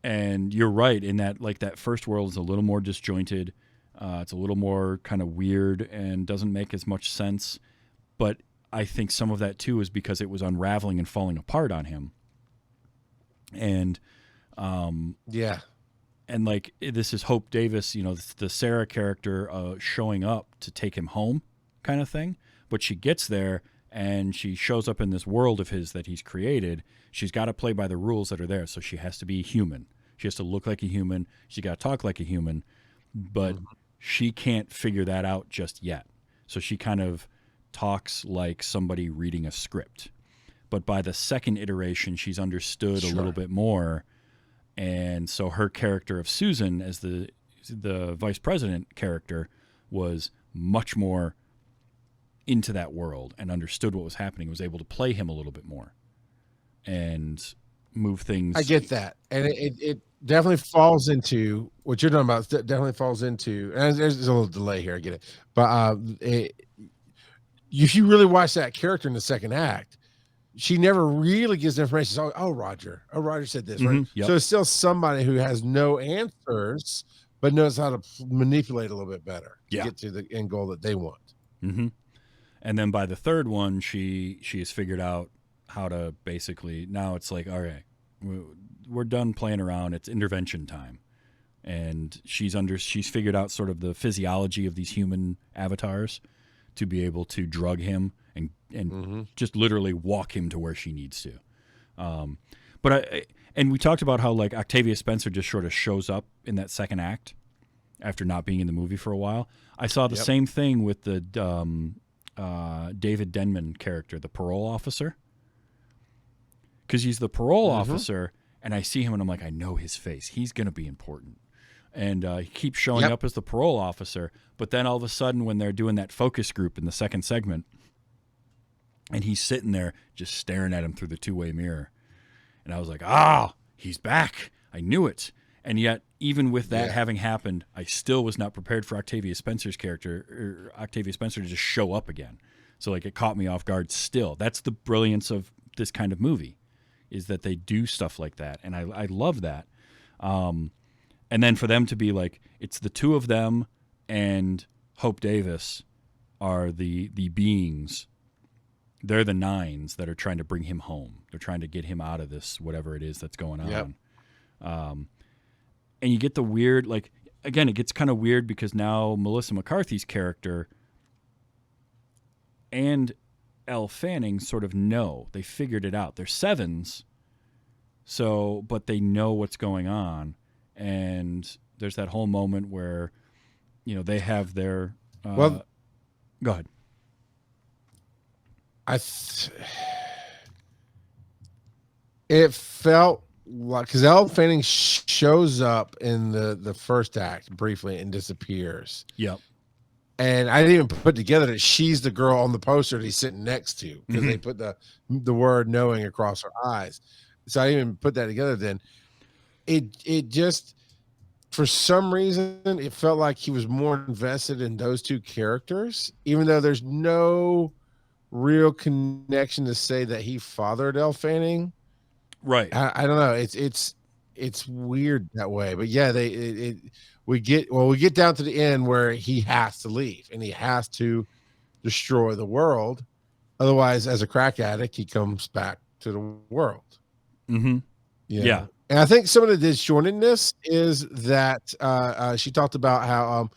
And you're right in that, like, that first world is a little more disjointed. It's a little more kind of weird and doesn't make as much sense. But I think some of that, too, is because it was unraveling and falling apart on him. And and like this is Hope Davis, the Sarah character showing up to take him home kind of thing. But she gets there and she shows up in this world of his that he's created. She's got to play by the rules that are there. So she has to be human. She has to look like a human. She got to talk like a human, but she can't figure that out just yet. So she kind of talks like somebody reading a script. But by the second iteration, she's understood a little bit more. And so her character of Susan as the vice president character was much more into that world and understood what was happening, was able to play him a little bit more and move things. I get that. And it definitely falls into what you're talking about. Definitely falls into, and there's a little delay here. I get it. But if you really watch that character in the second act, she never really gives information. So, Roger said this, right? Yep. So it's still somebody who has no answers, but knows how to manipulate a little bit better to get to the end goal that they want. Mm-hmm. And then by the third one, she has figured out how to basically, now it's like, all right, we're done playing around. It's intervention time. And she's figured out sort of the physiology of these human avatars to be able to drug him and just literally walk him to where she needs to. And we talked about how like Octavia Spencer just sort of shows up in that second act after not being in the movie for a while. I saw the same thing with the David Denman character, the parole officer. Because he's the parole officer, and I see him and I'm like, I know his face. He's going to be important. And he keeps showing up as the parole officer. But then all of a sudden when they're doing that focus group in the second segment, and he's sitting there just staring at him through the two-way mirror. And I was like, he's back. I knew it. And yet, even with that having happened, I still was not prepared for Octavia Spencer to just show up again. So like it caught me off guard still. That's the brilliance of this kind of movie, is that they do stuff like that. And I love that. And then for them to be like, it's the two of them and Hope Davis are the beings. They're the nines that are trying to bring him home. They're trying to get him out of this, whatever it is that's going on. And you get the weird, like, again, it gets kind of weird because now Mellisa McCarthy's character and Elle Fanning sort of know. They figured it out. They're sevens, but they know what's going on. And there's that whole moment where, they have their... go ahead. It felt like, because Elle Fanning shows up in the first act briefly and disappears. Yep. And I didn't even put together that she's the girl on the poster that he's sitting next to, because they put the word knowing across her eyes. So I didn't even put that together then. It just, for some reason, it felt like he was more invested in those two characters, even though there's no real connection to say that he fathered Elle Fanning. Right. I don't know. It's weird that way, but yeah, we get down to the end where he has to leave and he has to destroy the world. Otherwise, as a crack addict, he comes back to the world. Mm-hmm. Yeah. And I think some of the disjointedness is that she talked about how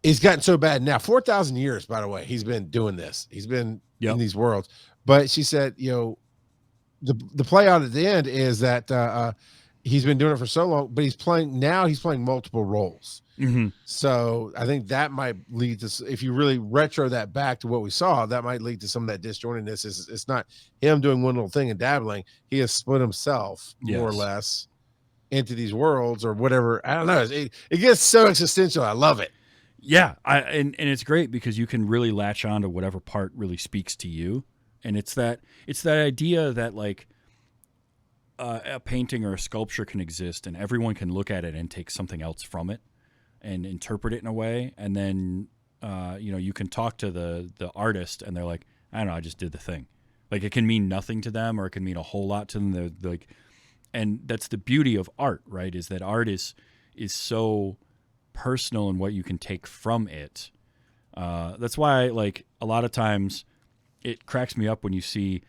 it's gotten so bad now. 4,000 years, by the way, he's been doing this. He's been in these worlds. But she said, the play out at the end is that he's been doing it for so long, but he's playing multiple roles. Mm-hmm. So I think that might lead to, if you really retro that back to what we saw, that might lead to some of that disjointedness. It's not him doing one little thing and dabbling. He has split himself more or less into these worlds or whatever. I don't know. It gets so existential. I love it. Yeah. And it's great because you can really latch on to whatever part really speaks to you. And it's that idea that like a painting or a sculpture can exist and everyone can look at it and take something else from it and interpret it in a way. And then, you can talk to the artist and they're like, I don't know, I just did the thing. Like it can mean nothing to them or it can mean a whole lot to them. They're like, and that's the beauty of art, right? Is that art is so personal in what you can take from it. That's why like a lot of times it cracks me up when you see,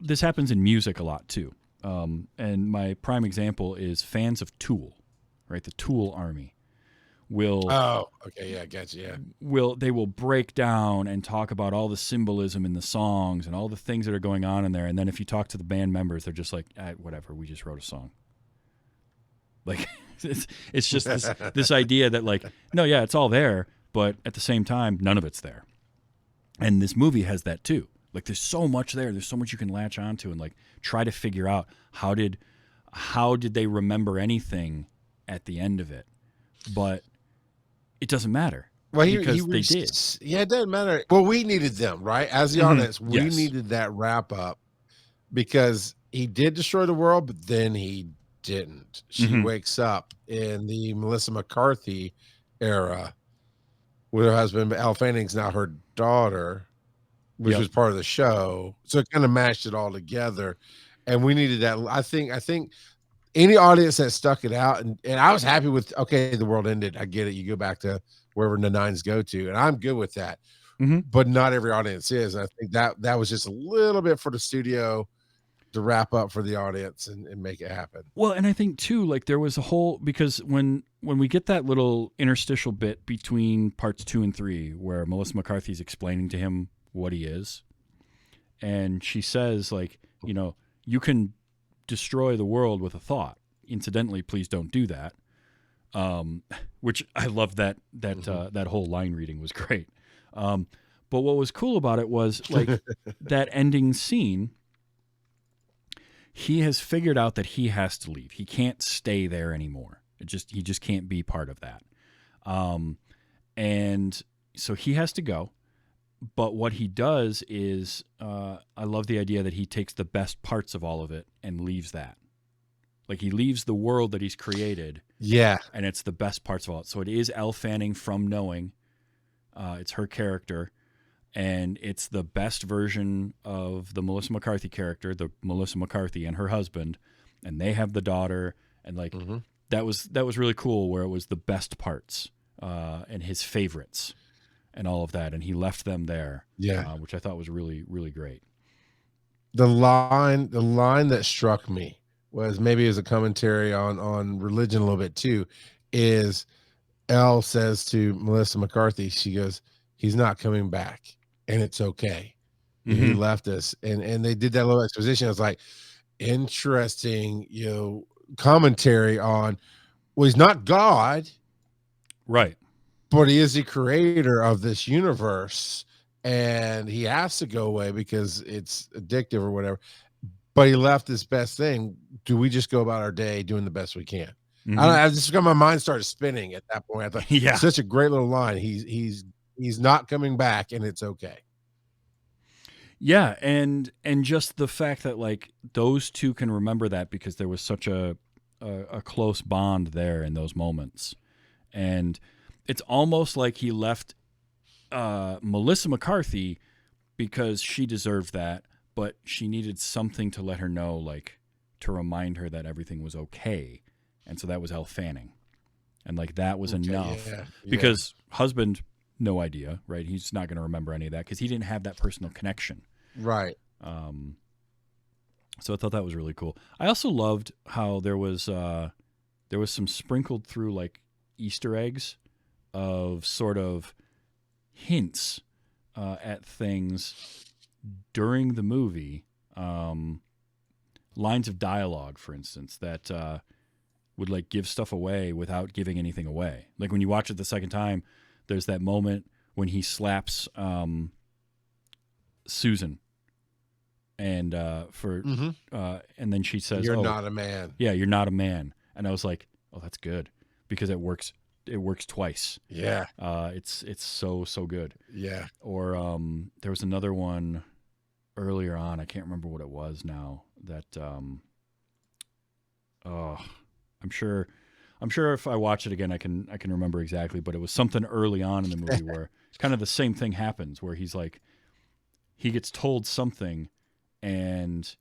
this happens in music a lot too. And my prime example is fans of Tool. right? The Tool Army will Oh, okay, yeah, gotcha. Yeah, will break down and talk about all the symbolism in the songs and all the things that are going on in there. And then if you talk to the band members, they're just like, whatever, we just wrote a song. Like it's just this idea that like, no, yeah, it's all there, but at the same time, none of it's there. And this movie has that too. Like there's so much there. There's so much you can latch onto and like try to figure out how did they remember anything at the end of it. But it doesn't matter. well, because they did. Yeah, it doesn't matter. Well, we needed them, right? As the audience, we Yes. needed that wrap up because he did destroy the world, but then he didn't. She wakes up in the Mellisa McCarthy era with her husband, but Elle Fanning's now her daughter, which was part of the show. So it kind of mashed it all together. And we needed that. I think any audience that stuck it out, and I was happy with, okay, the world ended. I get it. You go back to wherever the nines go to, and I'm good with that. But not every audience is. And I think that was just a little bit for the studio to wrap up for the audience and make it happen. Well, and I think too, like there was a whole, because when we get that little interstitial bit between parts 2 and 3, where Mellisa McCarthy's explaining to him what he is, and she says like, you know, you can destroy the world with a thought. Incidentally, please don't do that. Which I love that whole line reading was great. But what was cool about it was like that ending scene. He has figured out that he has to leave. He can't stay there anymore. He just can't be part of that. And so he has to go. But what he does is, I love the idea that he takes the best parts of all of it and leaves that. Like he leaves the world that he's created. Yeah. And it's the best parts of all it. So it is Elle Fanning from Knowing. It's her character. And it's the best version of the Mellisa McCarthy character, the Mellisa McCarthy and her husband, and they have the daughter, and like that was really cool, where it was the best parts and his favorites and all of that, and he left them there, which I thought was really, really great. The line that struck me was, maybe as a commentary on religion a little bit too, is Elle says to Mellisa McCarthy, she goes, "He's not coming back. And it's okay. He left us." And they did that little exposition. I was like, interesting, commentary on, well, he's not God, right? But he is the creator of this universe, and he has to go away because it's addictive or whatever. But he left this best thing. Do we just go about our day doing the best we can? I just got, my mind started spinning at that point. I thought, such a great little line. He's not coming back, and it's okay. Yeah, and just the fact that like those two can remember that because there was such a close bond there in those moments, and it's almost like he left Mellisa McCarthy because she deserved that, but she needed something to let her know, like to remind her that everything was okay, and so that was Elle Fanning, and like that was enough because husband. No idea, right? He's not going to remember any of that because he didn't have that personal connection. Right. So I thought that was really cool. I also loved how there was some sprinkled through like Easter eggs of sort of hints at things during the movie. Lines of dialogue, for instance, that would like give stuff away without giving anything away. Like when you watch it the second time, there's that moment when he slaps Susan, and and then she says, "You're not a man." Yeah, you're not a man. And I was like, "Oh, that's good," because it works. It works twice. Yeah. It's so good. Yeah. Or there was another one earlier on. I can't remember what it was now. That I'm sure if I watch it again, I can remember exactly, but it was something early on in the movie where it's kind of the same thing happens, where he's like, he gets told something, and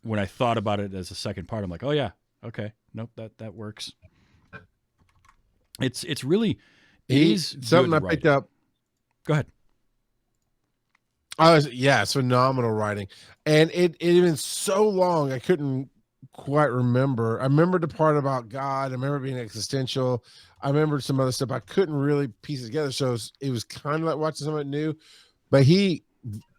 when I thought about it as a second part, I'm like, oh yeah, okay, nope, that works. It's really something I picked up. Go ahead. It's phenomenal writing, and it had been so long I couldn't quite remember. I remember the part about God. I remember being existential. I remember some other stuff. I couldn't really piece it together. So it was kind of like watching something new. But he,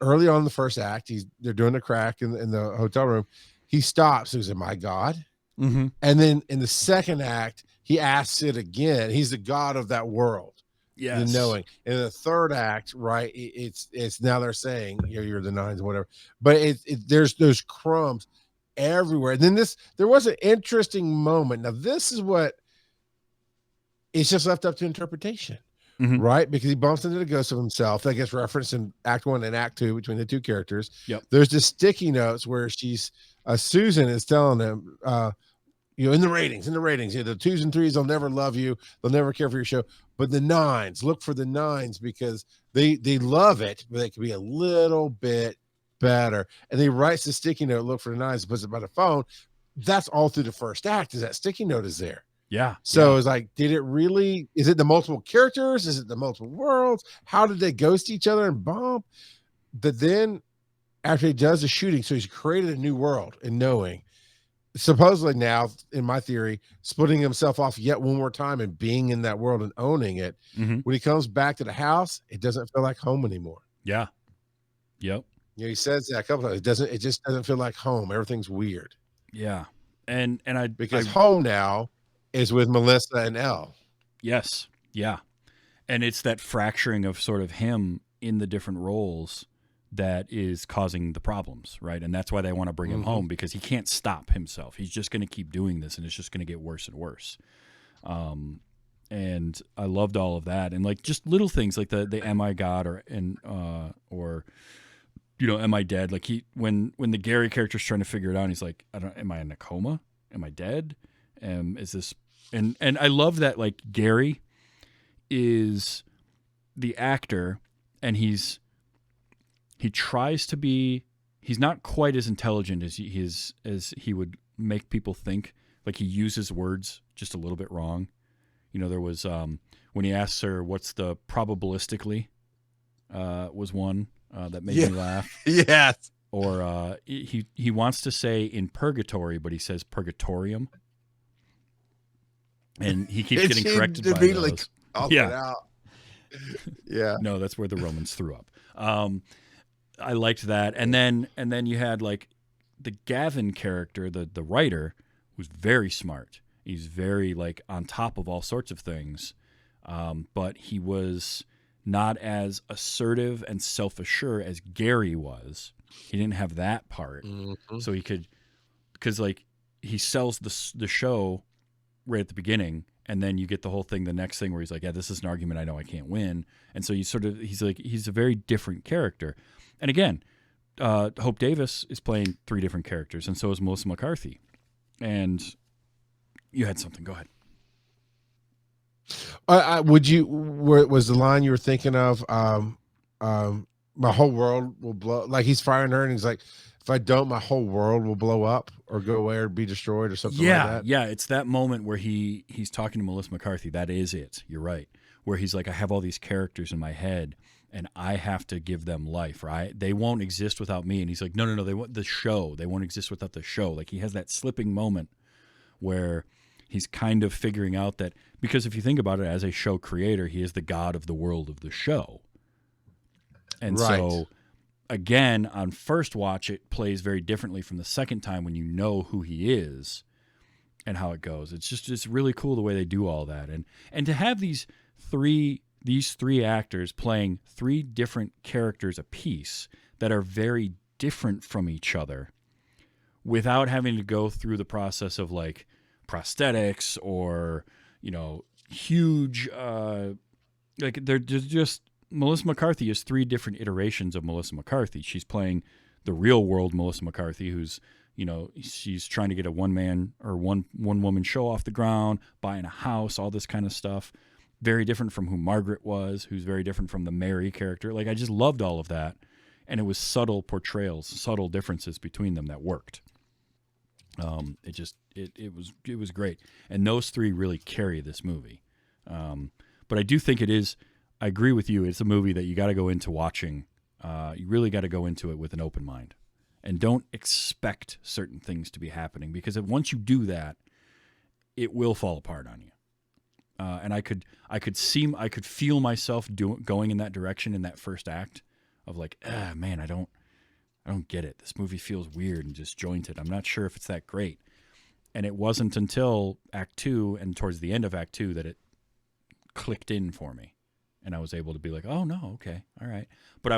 early on in the first act, they're doing a crack in the hotel room. He stops. He goes, "Am I God?" Mm-hmm. And then in the second act, he asks it again. He's the God of that world. Yes. The knowing. In the third act, right? It's now they're saying you're the nines or whatever. But there's those crumbs everywhere. And then there was an interesting moment. Now this is what it's just left up to interpretation. Mm-hmm. Right, because he bumps into the ghost of himself that gets referenced in Act 1 and Act 2 between the two characters. Yep. There's the sticky notes where Susan is telling him, in the ratings, the 2s and 3s, they'll never love you, they'll never care for your show, but the 9s, look for the 9s because they love it, but they can be a little bit better. And he writes the sticky note, look for the 9s, puts it by the phone. That's all through the first act. Is that sticky note is there? Yeah. So it's like, is it the multiple characters? Is it the multiple worlds? How did they ghost each other and bump? But then after he does the shooting, so he's created a new world and knowing, supposedly now, in my theory, splitting himself off yet one more time and being in that world and owning it. Mm-hmm. When he comes back to the house, it doesn't feel like home anymore. Yeah. Yep. He says that a couple of times. It just doesn't feel like home. Everything's weird. Yeah. And because home now is with Melissa and Elle. Yes. Yeah. And it's that fracturing of sort of him in the different roles that is causing the problems, right? And that's why they want to bring him home, because he can't stop himself. He's just going to keep doing this, and it's just going to get worse and worse. And I loved all of that, and like just little things like the "Am I God?" or "Am I dead?" Like when the Gary character's trying to figure it out, he's like, "Am I in a coma? Am I dead? Is this?" And I love that, like, Gary is the actor, and he tries to be, he's not quite as intelligent as he would make people think. Like, he uses words just a little bit wrong. There was when he asks her what's the probabilistically was one that made me laugh. Yes. Or he wants to say in purgatory, but he says purgatorium. And he keeps getting corrected by those. Yeah. Yeah. No, that's where the Romans threw up. I liked that. And then you had like the Gavin character, the writer, who's very smart. He's very like on top of all sorts of things. But he was not as assertive and self-assured as Gary was. He didn't have that part. Mm-hmm. So he could, because like he sells the show right at the beginning, and then you get the whole thing, the next thing where he's like, yeah, this is an argument I know I can't win. And so he's a very different character. And again, Hope Davis is playing 3 different characters, and so is Mellisa McCarthy. And you had something, go ahead. Was the line you were thinking of, my whole world will blow, like he's firing her and he's like, if I don't, my whole world will blow up or go away or be destroyed or something like that? Yeah, it's that moment where he's talking to Mellisa McCarthy. That is it. You're right. Where he's like, I have all these characters in my head, and I have to give them life, right? They won't exist without me. And he's like, no, they want the show. They won't exist without the show. Like, he has that slipping moment where he's kind of figuring out that, because if you think about it, as a show creator, he is the god of the world of the show. And right. So again, on first watch, it plays very differently from the second time when you know who he is and how it goes. It's really cool the way they do all that. And to have these three actors playing 3 different characters apiece that are very different from each other without having to go through the process of like prosthetics or, huge, like they're just, Mellisa McCarthy is 3 different iterations of Mellisa McCarthy. She's playing the real world Mellisa McCarthy, who's, she's trying to get a one-man or one woman show off the ground, buying a house, all this kind of stuff. Very different from who Margaret was, who's very different from the Mary character. Like, I just loved all of that. And it was subtle portrayals, subtle differences between them that worked. It was great. And those 3 really carry this movie. But I do think it is, I agree with you. It's a movie that you got to go into watching. You really got to go into it with an open mind and don't expect certain things to be happening, because if once you do that, it will fall apart on you. And I could feel myself going in that direction in that first act of like, man, I don't get it. This movie feels weird and disjointed. I'm not sure if it's that great. And it wasn't until Act 2 and towards the end of Act 2 that it clicked in for me. And I was able to be like, oh no, okay, all right. But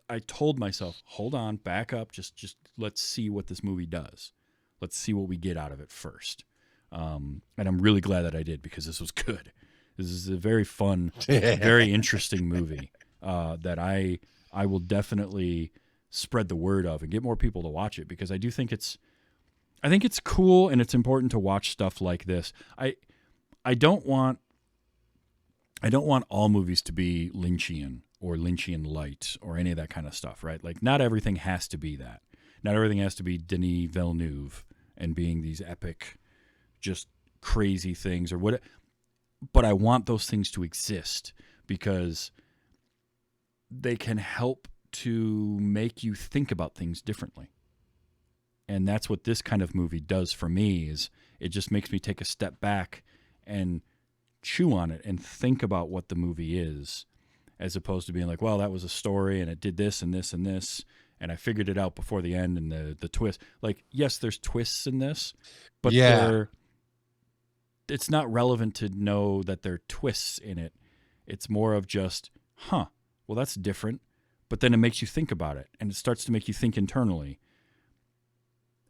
I told myself, hold on, back up, just let's see what this movie does. Let's see what we get out of it first. And I'm really glad that I did, because this was good. This is a very fun, very interesting movie that I will definitely spread the word of and get more people to watch it, because I think it's cool and it's important to watch stuff like this. I don't want all movies to be Lynchian or Lynchian light or any of that kind of stuff, right? Like, not everything has to be that. Not everything has to be Denis Villeneuve and being these epic, just crazy things or what. But I want those things to exist, because they can help to make you think about things differently. And that's what this kind of movie does for me, is it just makes me take a step back and chew on it and think about what the movie is, as opposed to being like, well, that was a story and it did this and this and this, and I figured it out before the end and the twist. Like, yes, there's twists in this, but it's not relevant to know that there are twists in it. It's more of just, well, that's different. But then it makes you think about it, and it starts to make you think internally.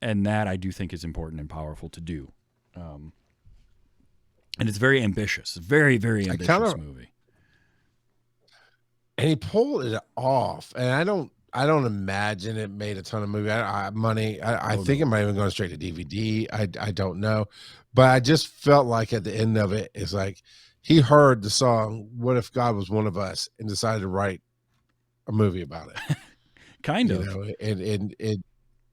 And that I do think is important and powerful to do. And it's very ambitious. Very, very ambitious movie. And he pulled it off. And I don't imagine it made a ton of money. I think it might have been going straight to DVD. I don't know. But I just felt like at the end of it, it's like he heard the song, "What If God Was One of Us," and decided to write a movie about it. Kind of.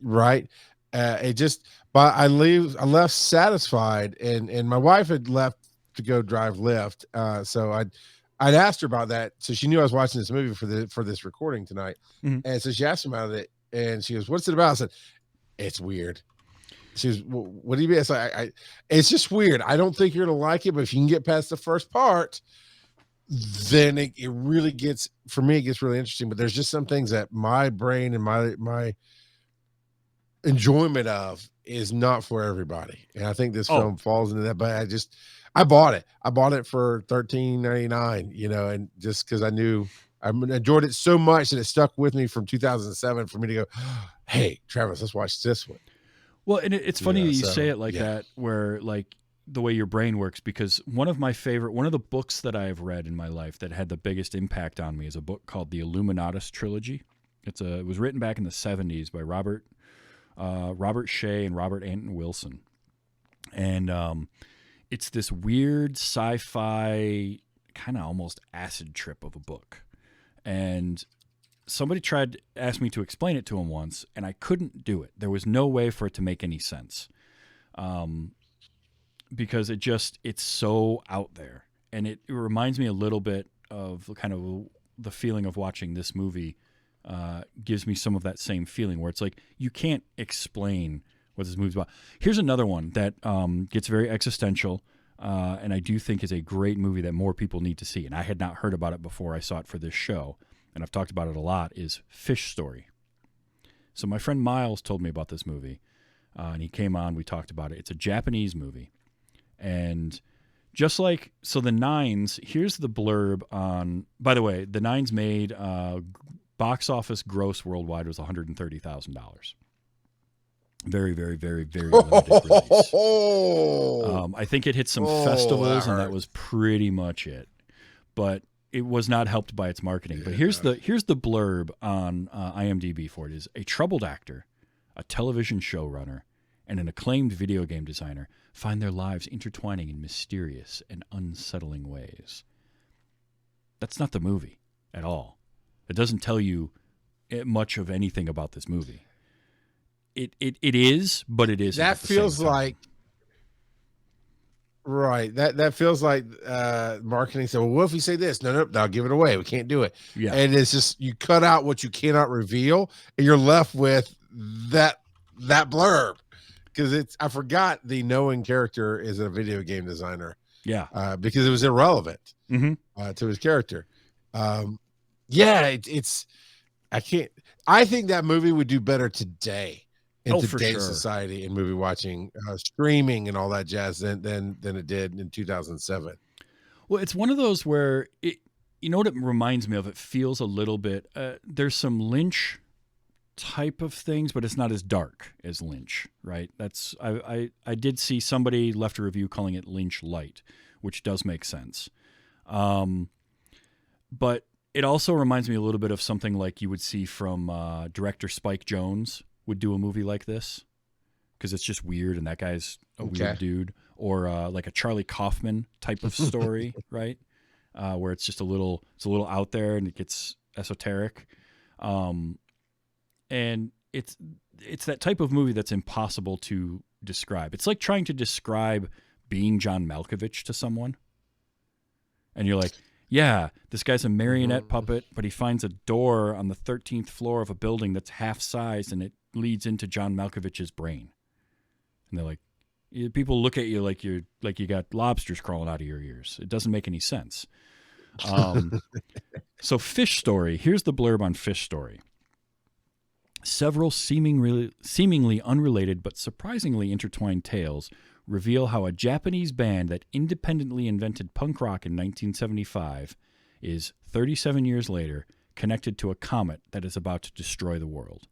Right. It just, but I left satisfied, and my wife had left to go drive Lyft. So I'd asked her about that. So she knew I was watching this movie for this recording tonight. Mm-hmm. And so she asked me about it, and she goes, "What's it about?" I said, "It's weird." She goes, well, "What do you mean?" So it's just weird. I don't think you're going to like it, but if you can get past the first part, then it really gets, for me, it gets really interesting. But there's just some things that my brain and my enjoyment of is not for everybody. And I think this film falls into that. But I bought it. I bought it for $13.99, and just because I knew I enjoyed it so much that it stuck with me from 2007 for me to go, hey, Travis, let's watch this one. Well, and it's funny that you say it like that, where like the way your brain works, because one of the books that I have read in my life that had the biggest impact on me is a book called The Illuminatus Trilogy. It was written back in the 70s by Robert Shea and Robert Anton Wilson. And it's this weird sci-fi kind of almost acid trip of a book. And somebody asked me to explain it to him once, and I couldn't do it. There was no way for it to make any sense. Because it's so out there. And it reminds me a little bit of kind of the feeling of watching this movie. Gives me some of that same feeling where it's like, you can't explain what this movie's about. Here's another one that gets very existential, and I do think is a great movie that more people need to see. And I had not heard about it before I saw it for this show, and I've talked about it a lot, is Fish Story. So my friend Miles told me about this movie, and he came on, we talked about it. It's a Japanese movie. And just like, so the Nines, here's the blurb on, by the way, the Nines made box office gross worldwide was $130,000. Very, very, very, very limited release. I think it hit some festivals, and that was pretty much it. But it was not helped by its marketing. But here's the blurb on IMDb for it: is a troubled actor, a television showrunner, and an acclaimed video game designer find their lives intertwining in mysterious and unsettling ways. That's not the movie at all. It doesn't tell you much of anything about this movie. It is, but it isn't. That feels like, Right. That feels like marketing said, well, what if we say this? No, I'll give it away. We can't do it. Yeah. And it's just you cut out what you cannot reveal, and you're left with that blurb. Because I forgot the knowing character is a video game designer. Yeah. Because it was irrelevant to his character. It's I think that movie would do better today in today's society and movie watching, streaming and all that jazz than it did in 2007. Well, it's one of those where you know what it reminds me of? It feels a little bit, there's some Lynch type of things, but it's not as dark as Lynch, right? That's I did see somebody left a review calling it Lynch light, which does make sense. But it also reminds me a little bit of something like you would see from director Spike Jonze would do a movie like this, because it's just weird and that guy's a weird dude, or like a Charlie Kaufman type of story, right? Where it's just a little out there and it gets esoteric. And it's that type of movie that's impossible to describe. It's like trying to describe being John Malkovich to someone. And you're like, yeah, this guy's a marionette puppet, but he finds a door on the 13th floor of a building that's half sized and it leads into John Malkovich's brain. And they're like, people look at you like you got lobsters crawling out of your ears. It doesn't make any sense. So Fish Story, here's the blurb on Fish Story. Several seemingly unrelated but surprisingly intertwined tales reveal how a Japanese band that independently invented punk rock in 1975 is, 37 years later, connected to a comet that is about to destroy the world.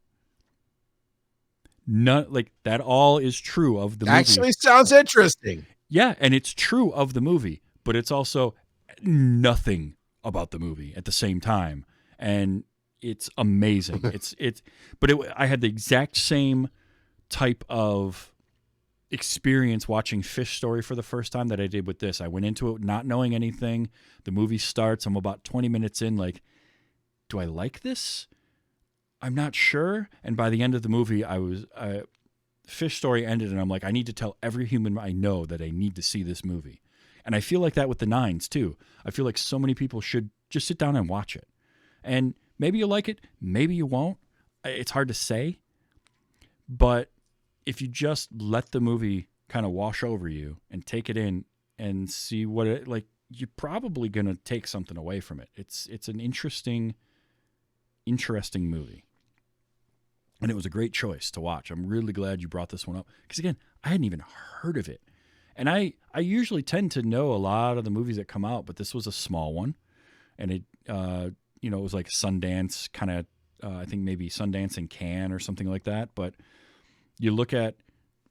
That all is true of the movie. Actually sounds interesting. Yeah, and it's true of the movie, but it's also nothing about the movie at the same time. And it's amazing. I had the exact same type of experience watching Fish Story for the first time that I did with this. I went into it not knowing anything. The movie starts. I'm about 20 minutes in, like, do I like this? I'm not sure. And by the end of the movie, Fish Story ended, and I'm like, I need to tell every human I know that I need to see this movie. And I feel like that with the Nines too. I feel like so many people should just sit down and watch it. And maybe you'll like it, maybe you won't. It's hard to say. But if you just let the movie kind of wash over you and take it in and see what it like, you're probably going to take something away from it. It's an interesting movie. And it was a great choice to watch. I'm really glad you brought this one up. Because again, I hadn't even heard of it. And I usually tend to know a lot of the movies that come out, but this was a small one. And it, it was like Sundance kind of, I think maybe Sundance and Cannes or something like that. But you look at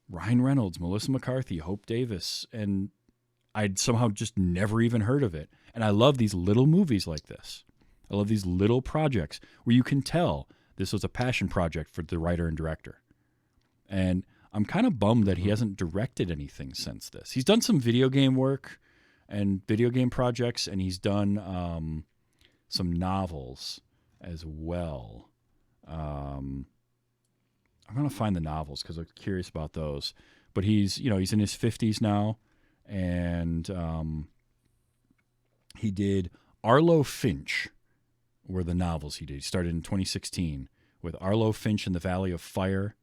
Ryan Reynolds, Mellisa McCarthy, Hope Davis, and I'd somehow just never even heard of it. And I love these little movies like this. I love these little projects where you can tell this was a passion project for the writer and director. And I'm kind of bummed that he hasn't directed anything since this. He's done some video game work and video game projects, and he's done some novels as well. I'm going to find the novels because I'm curious about those. But he's in his 50s now, and he did Arlo Finch were the novels he did. He started in 2016 with Arlo Finch in the Valley of Fire,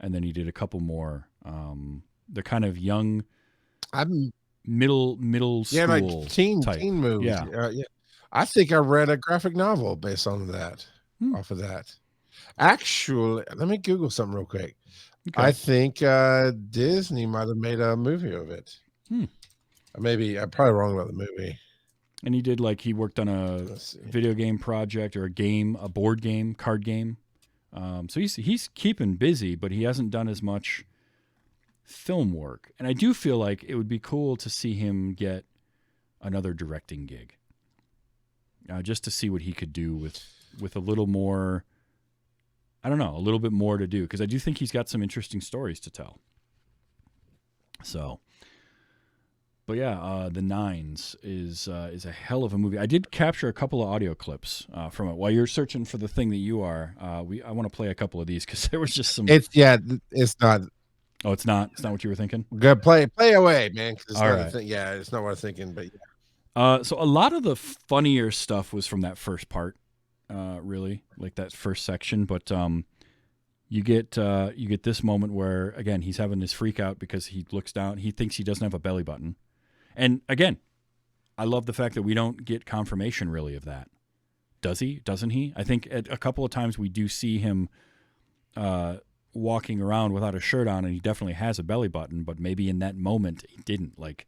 and then he did a couple more. They're kind of young, middle school, like teen movies. Yeah. I think I read a graphic novel based on that. Off of that. Actually, let me Google something real quick. Okay. I think Disney might have made a movie of it. Maybe I'm probably wrong about the movie. And he worked on a video game project or a board game, card game. So he's keeping busy, but he hasn't done as much film work. And I do feel like it would be cool to see him get another directing gig, just to see what he could do with a little more. I don't know, a little bit more to do, because I do think he's got some interesting stories to tell. So, but yeah, The Nines is a hell of a movie. I did capture a couple of audio clips from it. While you're searching for the thing that you are, I want to play a couple of these because there was just some. It's not. Oh, it's not. It's not what you were thinking. Go play away, man. 'Cause it's All not right. yeah, it's not what I was thinking, but yeah. So a lot of the funnier stuff was from that first part, really, like that first section. But you get this moment where again he's having this freak out because he looks down, he thinks he doesn't have a belly button, and again, I love the fact that we don't get confirmation really of that. Does he? Doesn't he? I think a couple of times we do see him walking around without a shirt on, and he definitely has a belly button, but maybe in that moment he didn't. Like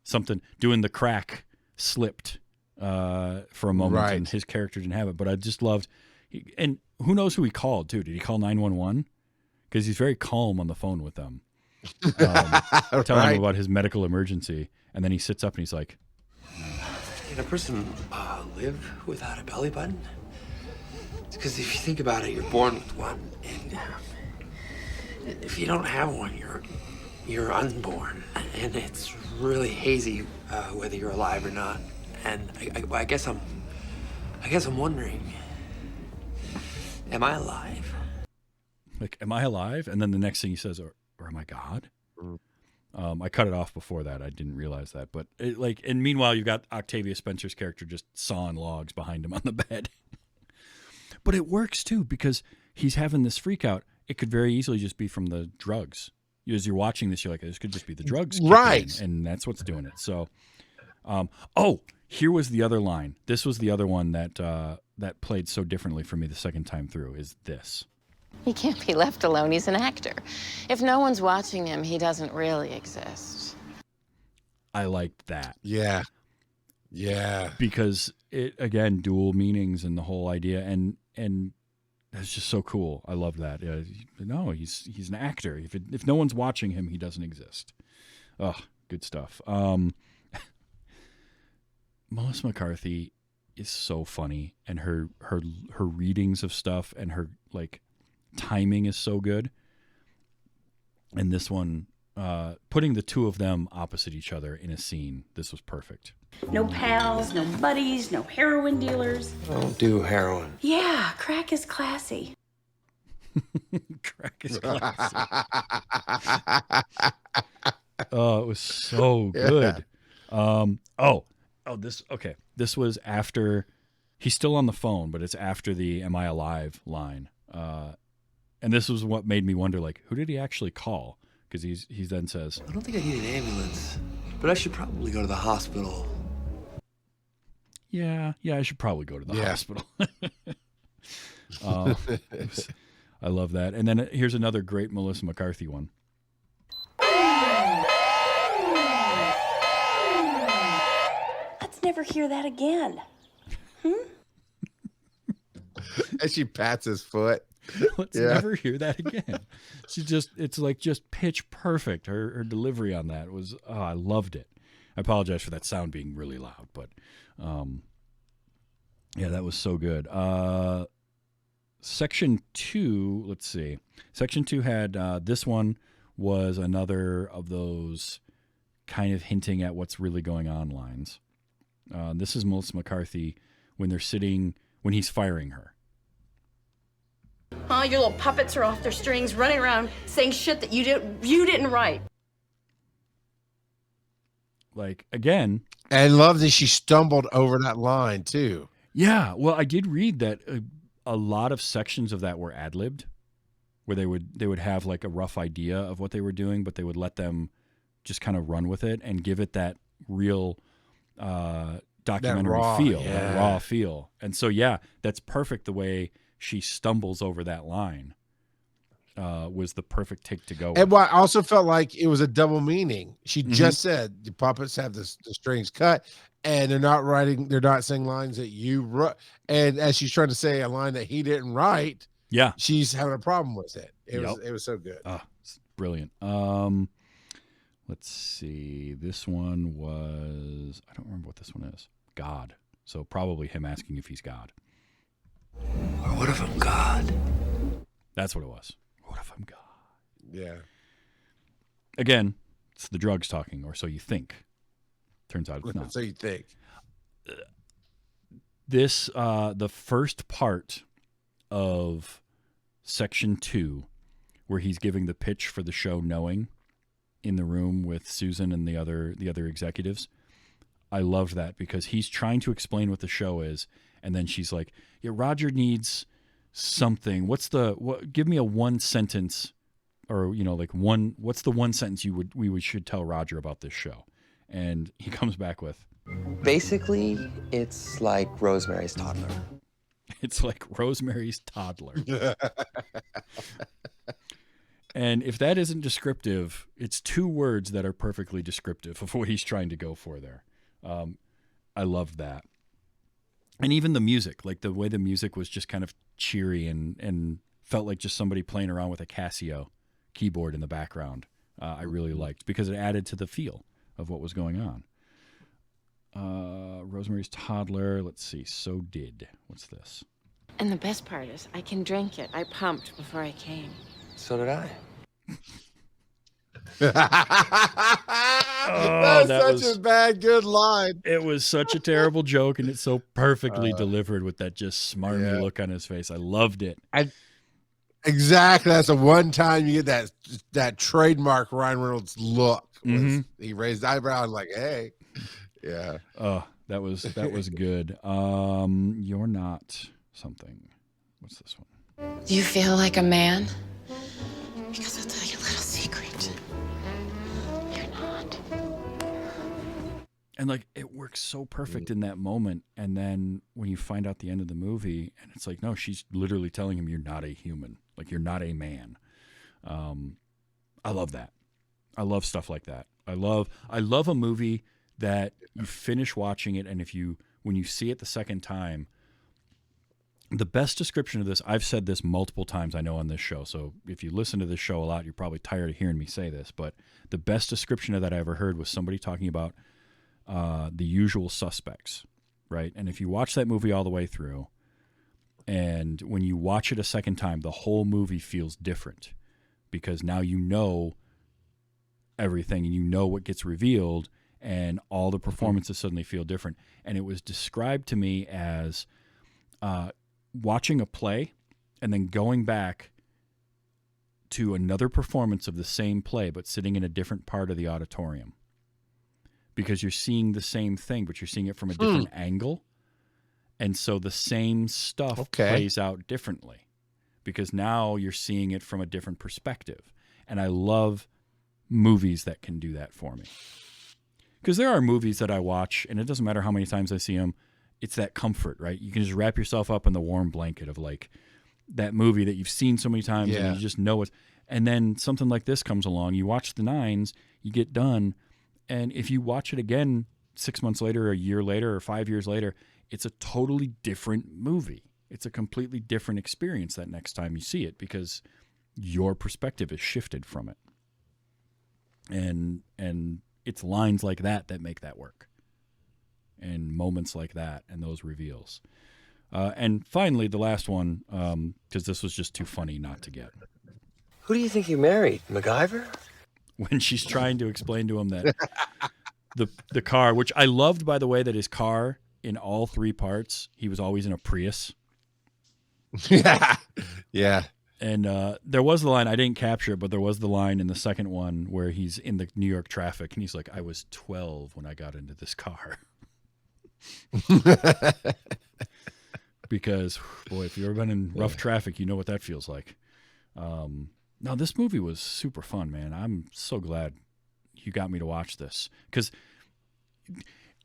something doing the crack slipped for a moment, Right. and his character didn't have it. But I just loved, and who knows who he called too? Did he call 911? Because he's very calm on the phone with them, telling them about his medical emergency, and then he sits up and he's like, Can a person live without a belly button? Because if you think about it, you're born with one, and if you don't have one, you're unborn, and it's really hazy whether you're alive or not. And I guess I'm wondering, am I alive? like, am I alive? And then the next thing he says, or am I God? I cut it off before that. I didn't realize that. But and meanwhile, you've got Octavia Spencer's character just sawing logs behind him on the bed. But it works too, because he's having this freak out. It could very easily just be from the drugs. As you're watching this, you're like, this could just be the drugs. Right. And that's what's doing it. So, here was the other line. This was the other one that played so differently for me the second time through, is this. He can't be left alone. He's an actor. If no one's watching him, he doesn't really exist. I liked that. Yeah. Yeah. Because it, again, dual meanings and the whole idea, and that's just so cool. I love that. No, he's an actor. If no one's watching him, he doesn't exist. Oh, good stuff. Mellisa McCarthy is so funny, and her readings of stuff and her timing is so good. And this one, putting the two of them opposite each other in a scene, this was perfect. No pals, no buddies, no heroin dealers. I don't do heroin. Yeah, crack is classy. Crack is classy. Oh, it was so good. This was after, he's still on the phone, but it's after the "Am I alive?" line. And this was what made me wonder, who did he actually call? Because he then says, I don't think I need an ambulance, but I should probably go to the hospital. Yeah, I should probably go to the hospital. I love that. And then here's another great Mellisa McCarthy one. Let's never hear that again. And she pats his foot. Let's never hear that again. It's just pitch perfect. Her delivery on that was, I loved it. I apologize for that sound being really loud, but yeah, that was so good. Section 2, let's see. Section 2 had, this one was another of those kind of hinting at what's really going on lines. This is Mellisa McCarthy when he's firing her. Your little puppets are off their strings, running around saying shit that you didn't write. Again. And love that she stumbled over that line too. Yeah, well, I did read that a lot of sections of that were ad-libbed, where they would have a rough idea of what they were doing, but they would let them just kind of run with it and give it that real documentary that raw feel. And so, yeah, that's perfect. The way she stumbles over that line was the perfect take to go with. And what I also felt like it was a double meaning. She just said the puppets have the strings cut, and they're not saying lines that you wrote. And as she's trying to say a line that he didn't write, she's having a problem with it. It was so good. It's brilliant. Let's see. This one was, I don't remember what this one is. God. So probably him asking if he's God. Or what if I'm God? That's what it was. What if I'm God? Yeah. Again, it's the drugs talking, or so you think. Turns out it's not. So you think. This, the first part of Section 2 where he's giving the pitch for the show Knowing in the room with Susan and the other executives. I loved that because he's trying to explain what the show is, and then she's like, "Yeah, Roger needs something. Give me a one sentence, or what's the one sentence we should tell Roger about this show?" And he comes back with, Basically, it's like Rosemary's Toddler. "It's like Rosemary's Toddler." And if that isn't descriptive, it's two words that are perfectly descriptive of what he's trying to go for there. I loved that. And even the music, like the way the music was just kind of cheery and felt like just somebody playing around with a Casio keyboard in the background, I really liked because it added to the feel of what was going on. Rosemary's Toddler, let's see, So Did. What's this? And the best part is, I can drink it. I pumped before I came. So did I. That's such a bad good line. It was such a terrible joke, and it's so perfectly delivered with that just smarmy look on his face. I loved it. Exactly. That's the one time you get that trademark Ryan Reynolds look. He raised the eyebrow and like, hey. Yeah. Oh, that was good. You're Not Something. What's this one? Do you feel like a man? Because I'll tell you a little secret. You're not. And like it works so perfect in that moment, and then when you find out the end of the movie, and it's like, no, she's literally telling him you're not a human, like you're not a man. I love that. I love stuff like that. I love a movie that you finish watching it, and when you see it the second time, the best description of this, I've said this multiple times, I know, on this show, so if you listen to this show a lot, you're probably tired of hearing me say this, but the best description of that I ever heard was somebody talking about The Usual Suspects, right? And if you watch that movie all the way through, and when you watch it a second time, the whole movie feels different because now you know everything and you know what gets revealed, and all the performances suddenly feel different. And it was described to me as watching a play and then going back to another performance of the same play but sitting in a different part of the auditorium, because you're seeing the same thing but you're seeing it from a different angle, and so the same stuff plays out differently because now you're seeing it from a different perspective. And I love movies that can do that for me, because there are movies that I watch and it doesn't matter how many times I see them, it's that comfort, right? You can just wrap yourself up in the warm blanket of like that movie that you've seen so many times and you just know it. And then something like this comes along, you watch the nines, you get done, and if you watch it again 6 months later, a year later, or 5 years later, it's a totally different movie. It's a completely different experience that next time you see it because your perspective is shifted from it. And it's lines like that make that work. And moments like that and those reveals. And finally, the last one, because this was just too funny not to get. Who do you think you married, MacGyver? When she's trying to explain to him that the car, which I loved, by the way, that his car in all three parts, he was always in a Prius. Yeah. And there was the line, I didn't capture it, but there was the line in the second one where he's in the New York traffic and he's like, I was 12 when I got into this car. Because, boy, if you've ever been in rough traffic, you know what that feels like. No, this movie was super fun, man. I'm so glad you got me to watch this, because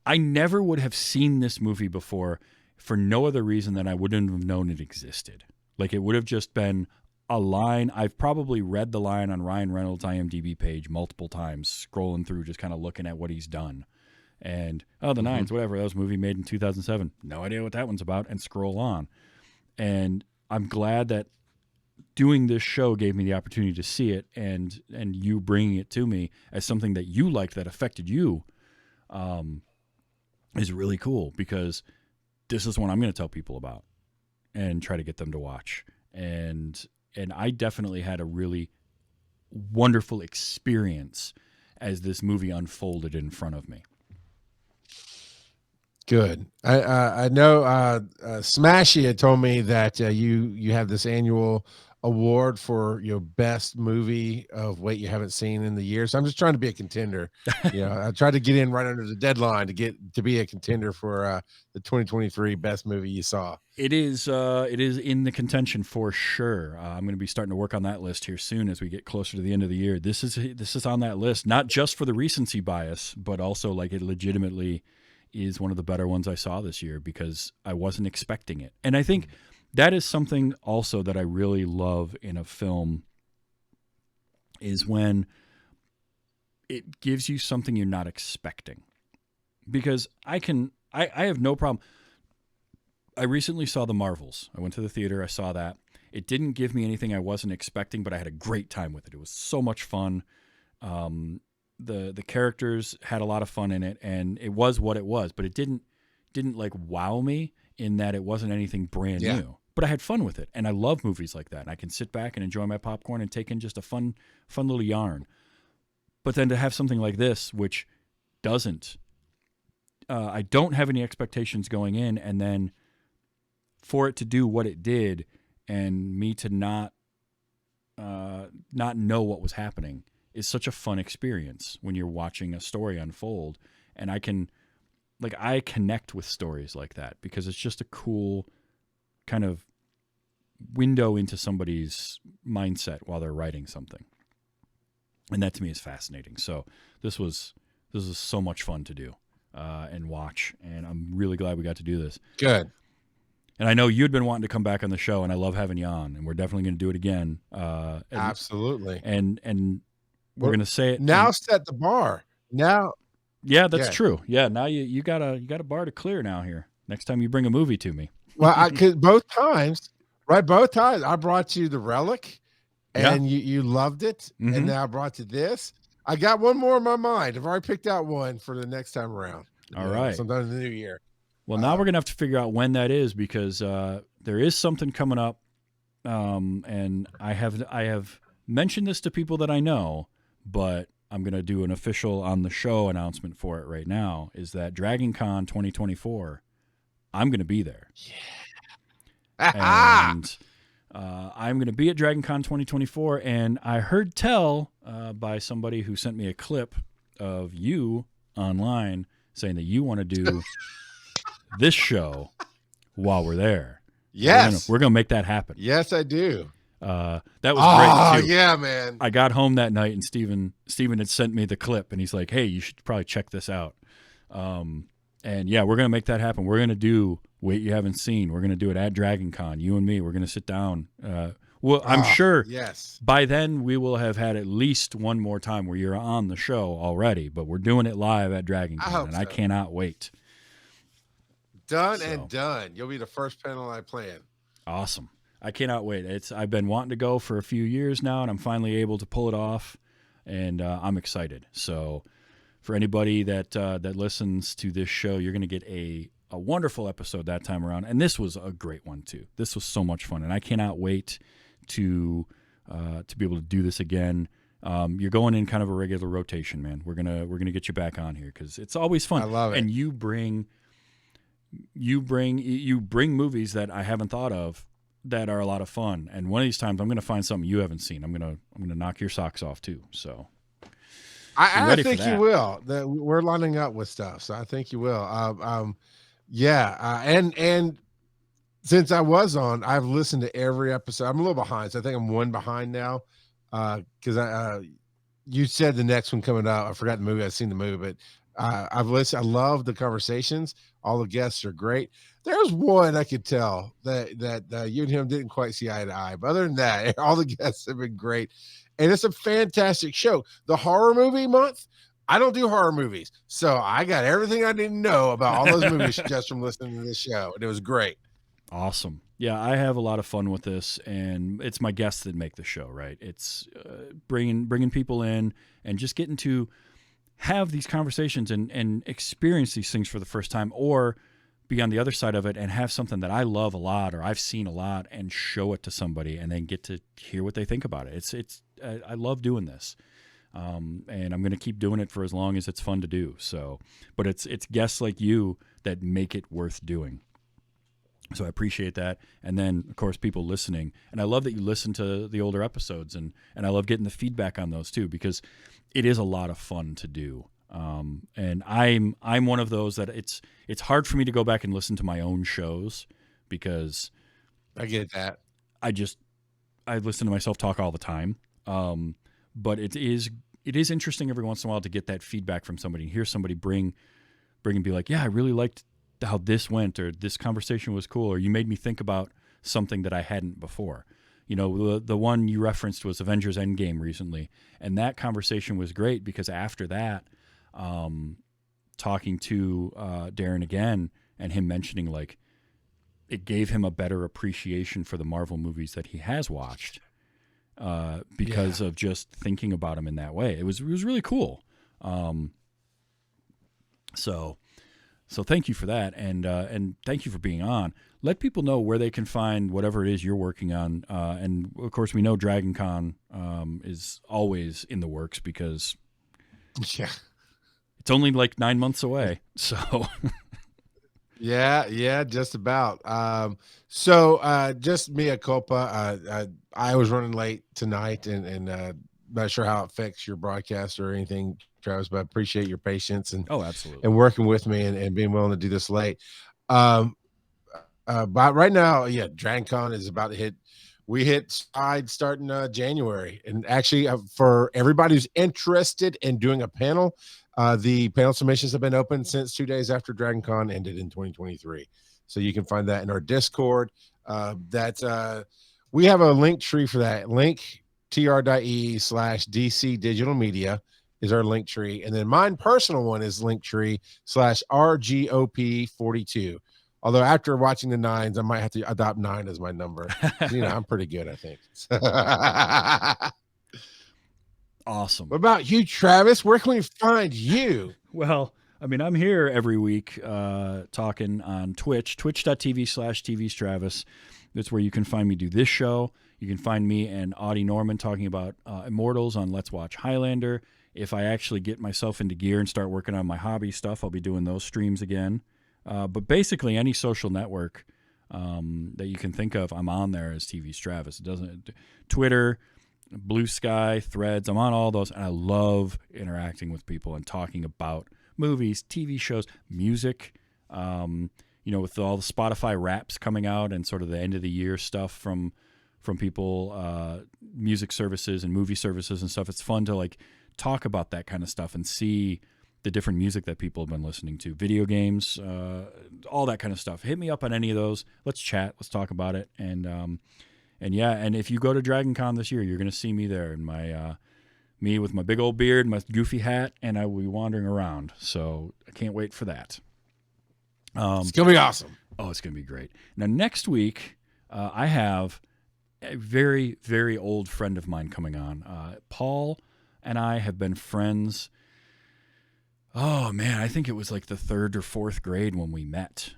I never would have seen this movie before for no other reason than I wouldn't have known it existed. Like, it would have just been a line. I've probably read the line on Ryan Reynolds' IMDb page multiple times, scrolling through, just kind of looking at what he's done. And, the Nines, whatever, that was a movie made in 2007. No idea what that one's about, and scroll on. And I'm glad that doing this show gave me the opportunity to see it, and you bringing it to me as something that you liked that affected you is really cool, because this is one I'm going to tell people about and try to get them to watch. And I definitely had a really wonderful experience as this movie unfolded in front of me. Good. I know Smashy had told me that you have this annual award for best movie of what you haven't seen in the year. So I'm just trying to be a contender. I tried to get in right under the deadline to be a contender for the 2023 best movie you saw. It is in the contention for sure. I'm going to be starting to work on that list here soon as we get closer to the end of the year. This is on that list, not just for the recency bias, but also like it legitimately is one of the better ones I saw this year because I wasn't expecting it. And I think that is something also that I really love in a film is when it gives you something you're not expecting. Because I have no problem. I recently saw The Marvels. I went to the theater. I saw that. It didn't give me anything I wasn't expecting, but I had a great time with it. It was so much fun. The characters had a lot of fun in it, and it was what it was. But it didn't like wow me in that it wasn't anything brand new. But I had fun with it, and I love movies like that. And I can sit back and enjoy my popcorn and take in just a fun little yarn. But then to have something like this, which doesn't, I don't have any expectations going in, and then for it to do what it did, and me to not know what was happening is such a fun experience when you're watching a story unfold. And I connect with stories like that because it's just a cool kind of window into somebody's mindset while they're writing something. And that to me is fascinating. So this was so much fun to do and watch. And I'm really glad we got to do this. Good. And I know you'd been wanting to come back on the show, and I love having you on, and we're definitely going to do it again. Absolutely. And we're going to say it now. Set the bar now. Yeah, that's true. Yeah, now you got a bar to clear now here. Next time you bring a movie to me. Well, both times I brought you The Relic, and you loved it, and now I brought you this. I got one more in my mind. I've already picked out one for the next time around. All right, sometime in the new year. Well, now we're gonna have to figure out when that is because there is something coming up, and I have mentioned this to people that I know, but I'm gonna do an official on the show announcement for it right now. Is that Dragon Con 2024? I'm gonna be there. Yeah. And I'm gonna be at Dragon Con 2024, and I heard tell by somebody who sent me a clip of you online saying that you want to do this show while we're there. Yes. We're gonna make that happen. Yes, I do. That was great too. Yeah, man. I got home that night and Steven had sent me the clip and he's like, hey, you should probably check this out. And yeah, we're gonna make that happen. We're gonna do Wait You Haven't Seen. We're gonna do it at Dragon Con. You and me, we're gonna sit down. Well, I'm sure by then we will have had at least one more time where you're on the show already, but we're doing it live at Dragon Con, and I cannot wait. Done and done. You'll be the first panel I plan. Awesome. I cannot wait. I've been wanting to go for a few years now, and I'm finally able to pull it off, and I'm excited. So for anybody that listens to this show, you're going to get a wonderful episode that time around. And this was a great one, too. This was so much fun, and I cannot wait to be able to do this again. You're going in kind of a regular rotation, man. We're gonna get you back on here because it's always fun. I love it. And you bring movies that I haven't thought of that are a lot of fun. And one of these times I'm going to find something you haven't seen. I'm going to knock your socks off too. So I think you will. We're lining up with stuff. So I think you will. And since I was on, I've listened to every episode. I'm a little behind. So I think I'm one behind now. Cause you said the next one coming out. I forgot the movie. I've seen the movie, but I've listened. I love the conversations. All the guests are great. There's one I could tell that you and him didn't quite see eye to eye. But other than that, all the guests have been great. And it's a fantastic show. The horror movie month, I don't do horror movies. So I got everything I didn't know about all those movies just from listening to this show. And it was great. Awesome. Yeah, I have a lot of fun with this, and it's my guests that make the show, right? It's bringing people in and just getting to have these conversations and experience these things for the first time, or be on the other side of it and have something that I love a lot or I've seen a lot and show it to somebody and then get to hear what they think about it. I love doing this. And I'm going to keep doing it for as long as it's fun to do. So, but it's guests like you that make it worth doing. So I appreciate that. And then, of course, people listening. And I love that you listen to the older episodes, and I love getting the feedback on those too, because it is a lot of fun to do. And I'm one of those that it's hard for me to go back and listen to my own shows, because I get that. I listen to myself talk all the time. But it is interesting every once in a while to get that feedback from somebody, hear somebody bring and be like, yeah, I really liked how this went, or this conversation was cool, or you made me think about something that I hadn't before. You know, the one you referenced was Avengers Endgame recently, and that conversation was great because after that, talking to Darren again and him mentioning, like, it gave him a better appreciation for the Marvel movies that he has watched because of just thinking about him in that way. It was really cool. So thank you for that, and thank you for being on. Let people know where they can find whatever it is you're working on, and of course we know Dragon Con is always in the works because it's only like 9 months away. So yeah, just about. So just mea culpa. I was running late tonight, and not sure how it affects your broadcast or anything, Travis, but I appreciate your patience and absolutely, and working with me and being willing to do this late. But right now, Dragon Con is about to hit. We hit side starting January, and actually for everybody who's interested in doing a panel, the panel submissions have been open since 2 days after Dragon Con ended in 2023. So you can find that in our Discord. We have a link tree for that. Link tr.ee/DC Digital Media is our link tree. And then mine personal one is linktree/RGOP42. Although after watching the nines, I might have to adopt 9 as my number. I'm pretty good, I think. awesome. What about you, Travis? Where can we find you? Well, I mean, I'm here every week talking on Twitch, twitch.tv/tvstravis. That's where you can find me do this show. You can find me and Audie Norman talking about Immortals on Let's Watch Highlander. If I actually get myself into gear and start working on my hobby stuff, I'll be doing those streams again. But basically, any social network that you can think of, I'm on there as TV Stravis. It doesn't Twitter, Blue Sky, Threads. I'm on all those, and I love interacting with people and talking about movies, TV shows, music. With all the Spotify Wraps coming out and sort of the end of the year stuff from people, music services and movie services and stuff. It's fun to like talk about that kind of stuff and see the different music that people have been listening to, video games, all that kind of stuff. Hit me up on any of those. Let's chat. Let's talk about it. And if you go to Dragon Con this year, you're going to see me there in my me with my big old beard, my goofy hat, and I will be wandering around. So I can't wait for that. It's going to be awesome. Oh, it's going to be great. Now, next week, I have a very, very old friend of mine coming on. Paul and I have been friends. Oh, man, I think it was like the 3rd or 4th grade when we met.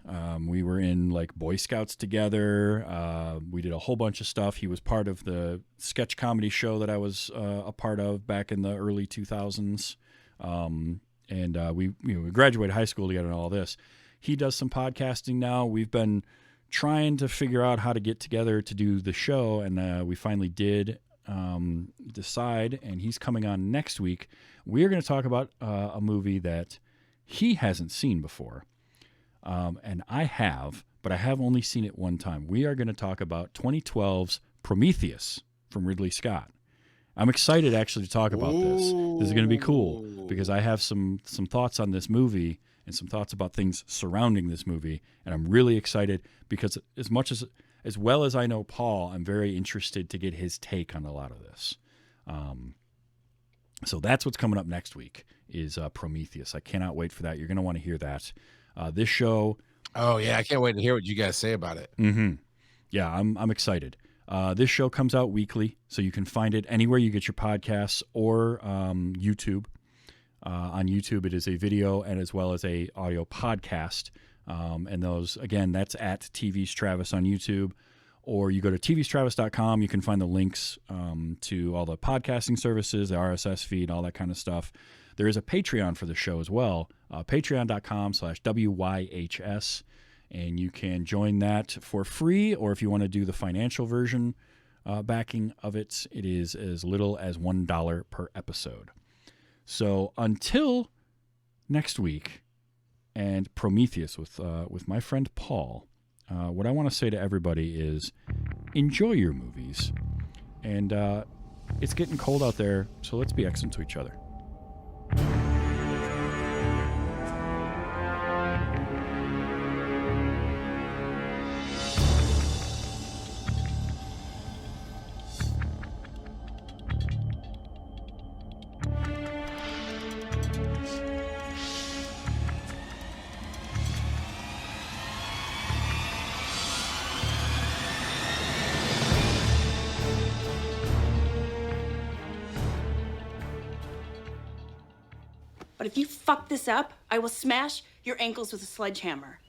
We were in like Boy Scouts together. We did a whole bunch of stuff. He was part of the sketch comedy show that I was a part of back in the early 2000s. We graduated high school together and all this. He does some podcasting now. We've been trying to figure out how to get together to do the show, and we finally did decide, and he's coming on next week. We're going to talk about a movie that he hasn't seen before, and I have, but I have only seen it one time. We are going to talk about 2012's Prometheus from Ridley Scott. I'm excited actually to talk about this. This is going to be cool because I have some thoughts on this movie and some thoughts about things surrounding this movie, and I'm really excited because as well as I know Paul, I'm very interested to get his take on a lot of this. So that's what's coming up next week is Prometheus. I cannot wait for that. You're going to want to hear that. This show. Oh yeah, I can't wait to hear what you guys say about it. Mm-hmm. Yeah, I'm excited. This show comes out weekly, so you can find it anywhere you get your podcasts or YouTube. On YouTube, it is a video and as well as a audio podcast. And those, again, that's at TV Stravis on YouTube. Or you go to tvstravis.com. You can find the links to all the podcasting services, the RSS feed, all that kind of stuff. There is a Patreon for the show as well, patreon.com/WYHS. And you can join that for free, or if you want to do the financial version backing of it, it is as little as $1 per episode. So until next week, and Prometheus with my friend Paul, what I want to say to everybody is enjoy your movies. And it's getting cold out there, so let's be excellent to each other. But if you fuck this up, I will smash your ankles with a sledgehammer.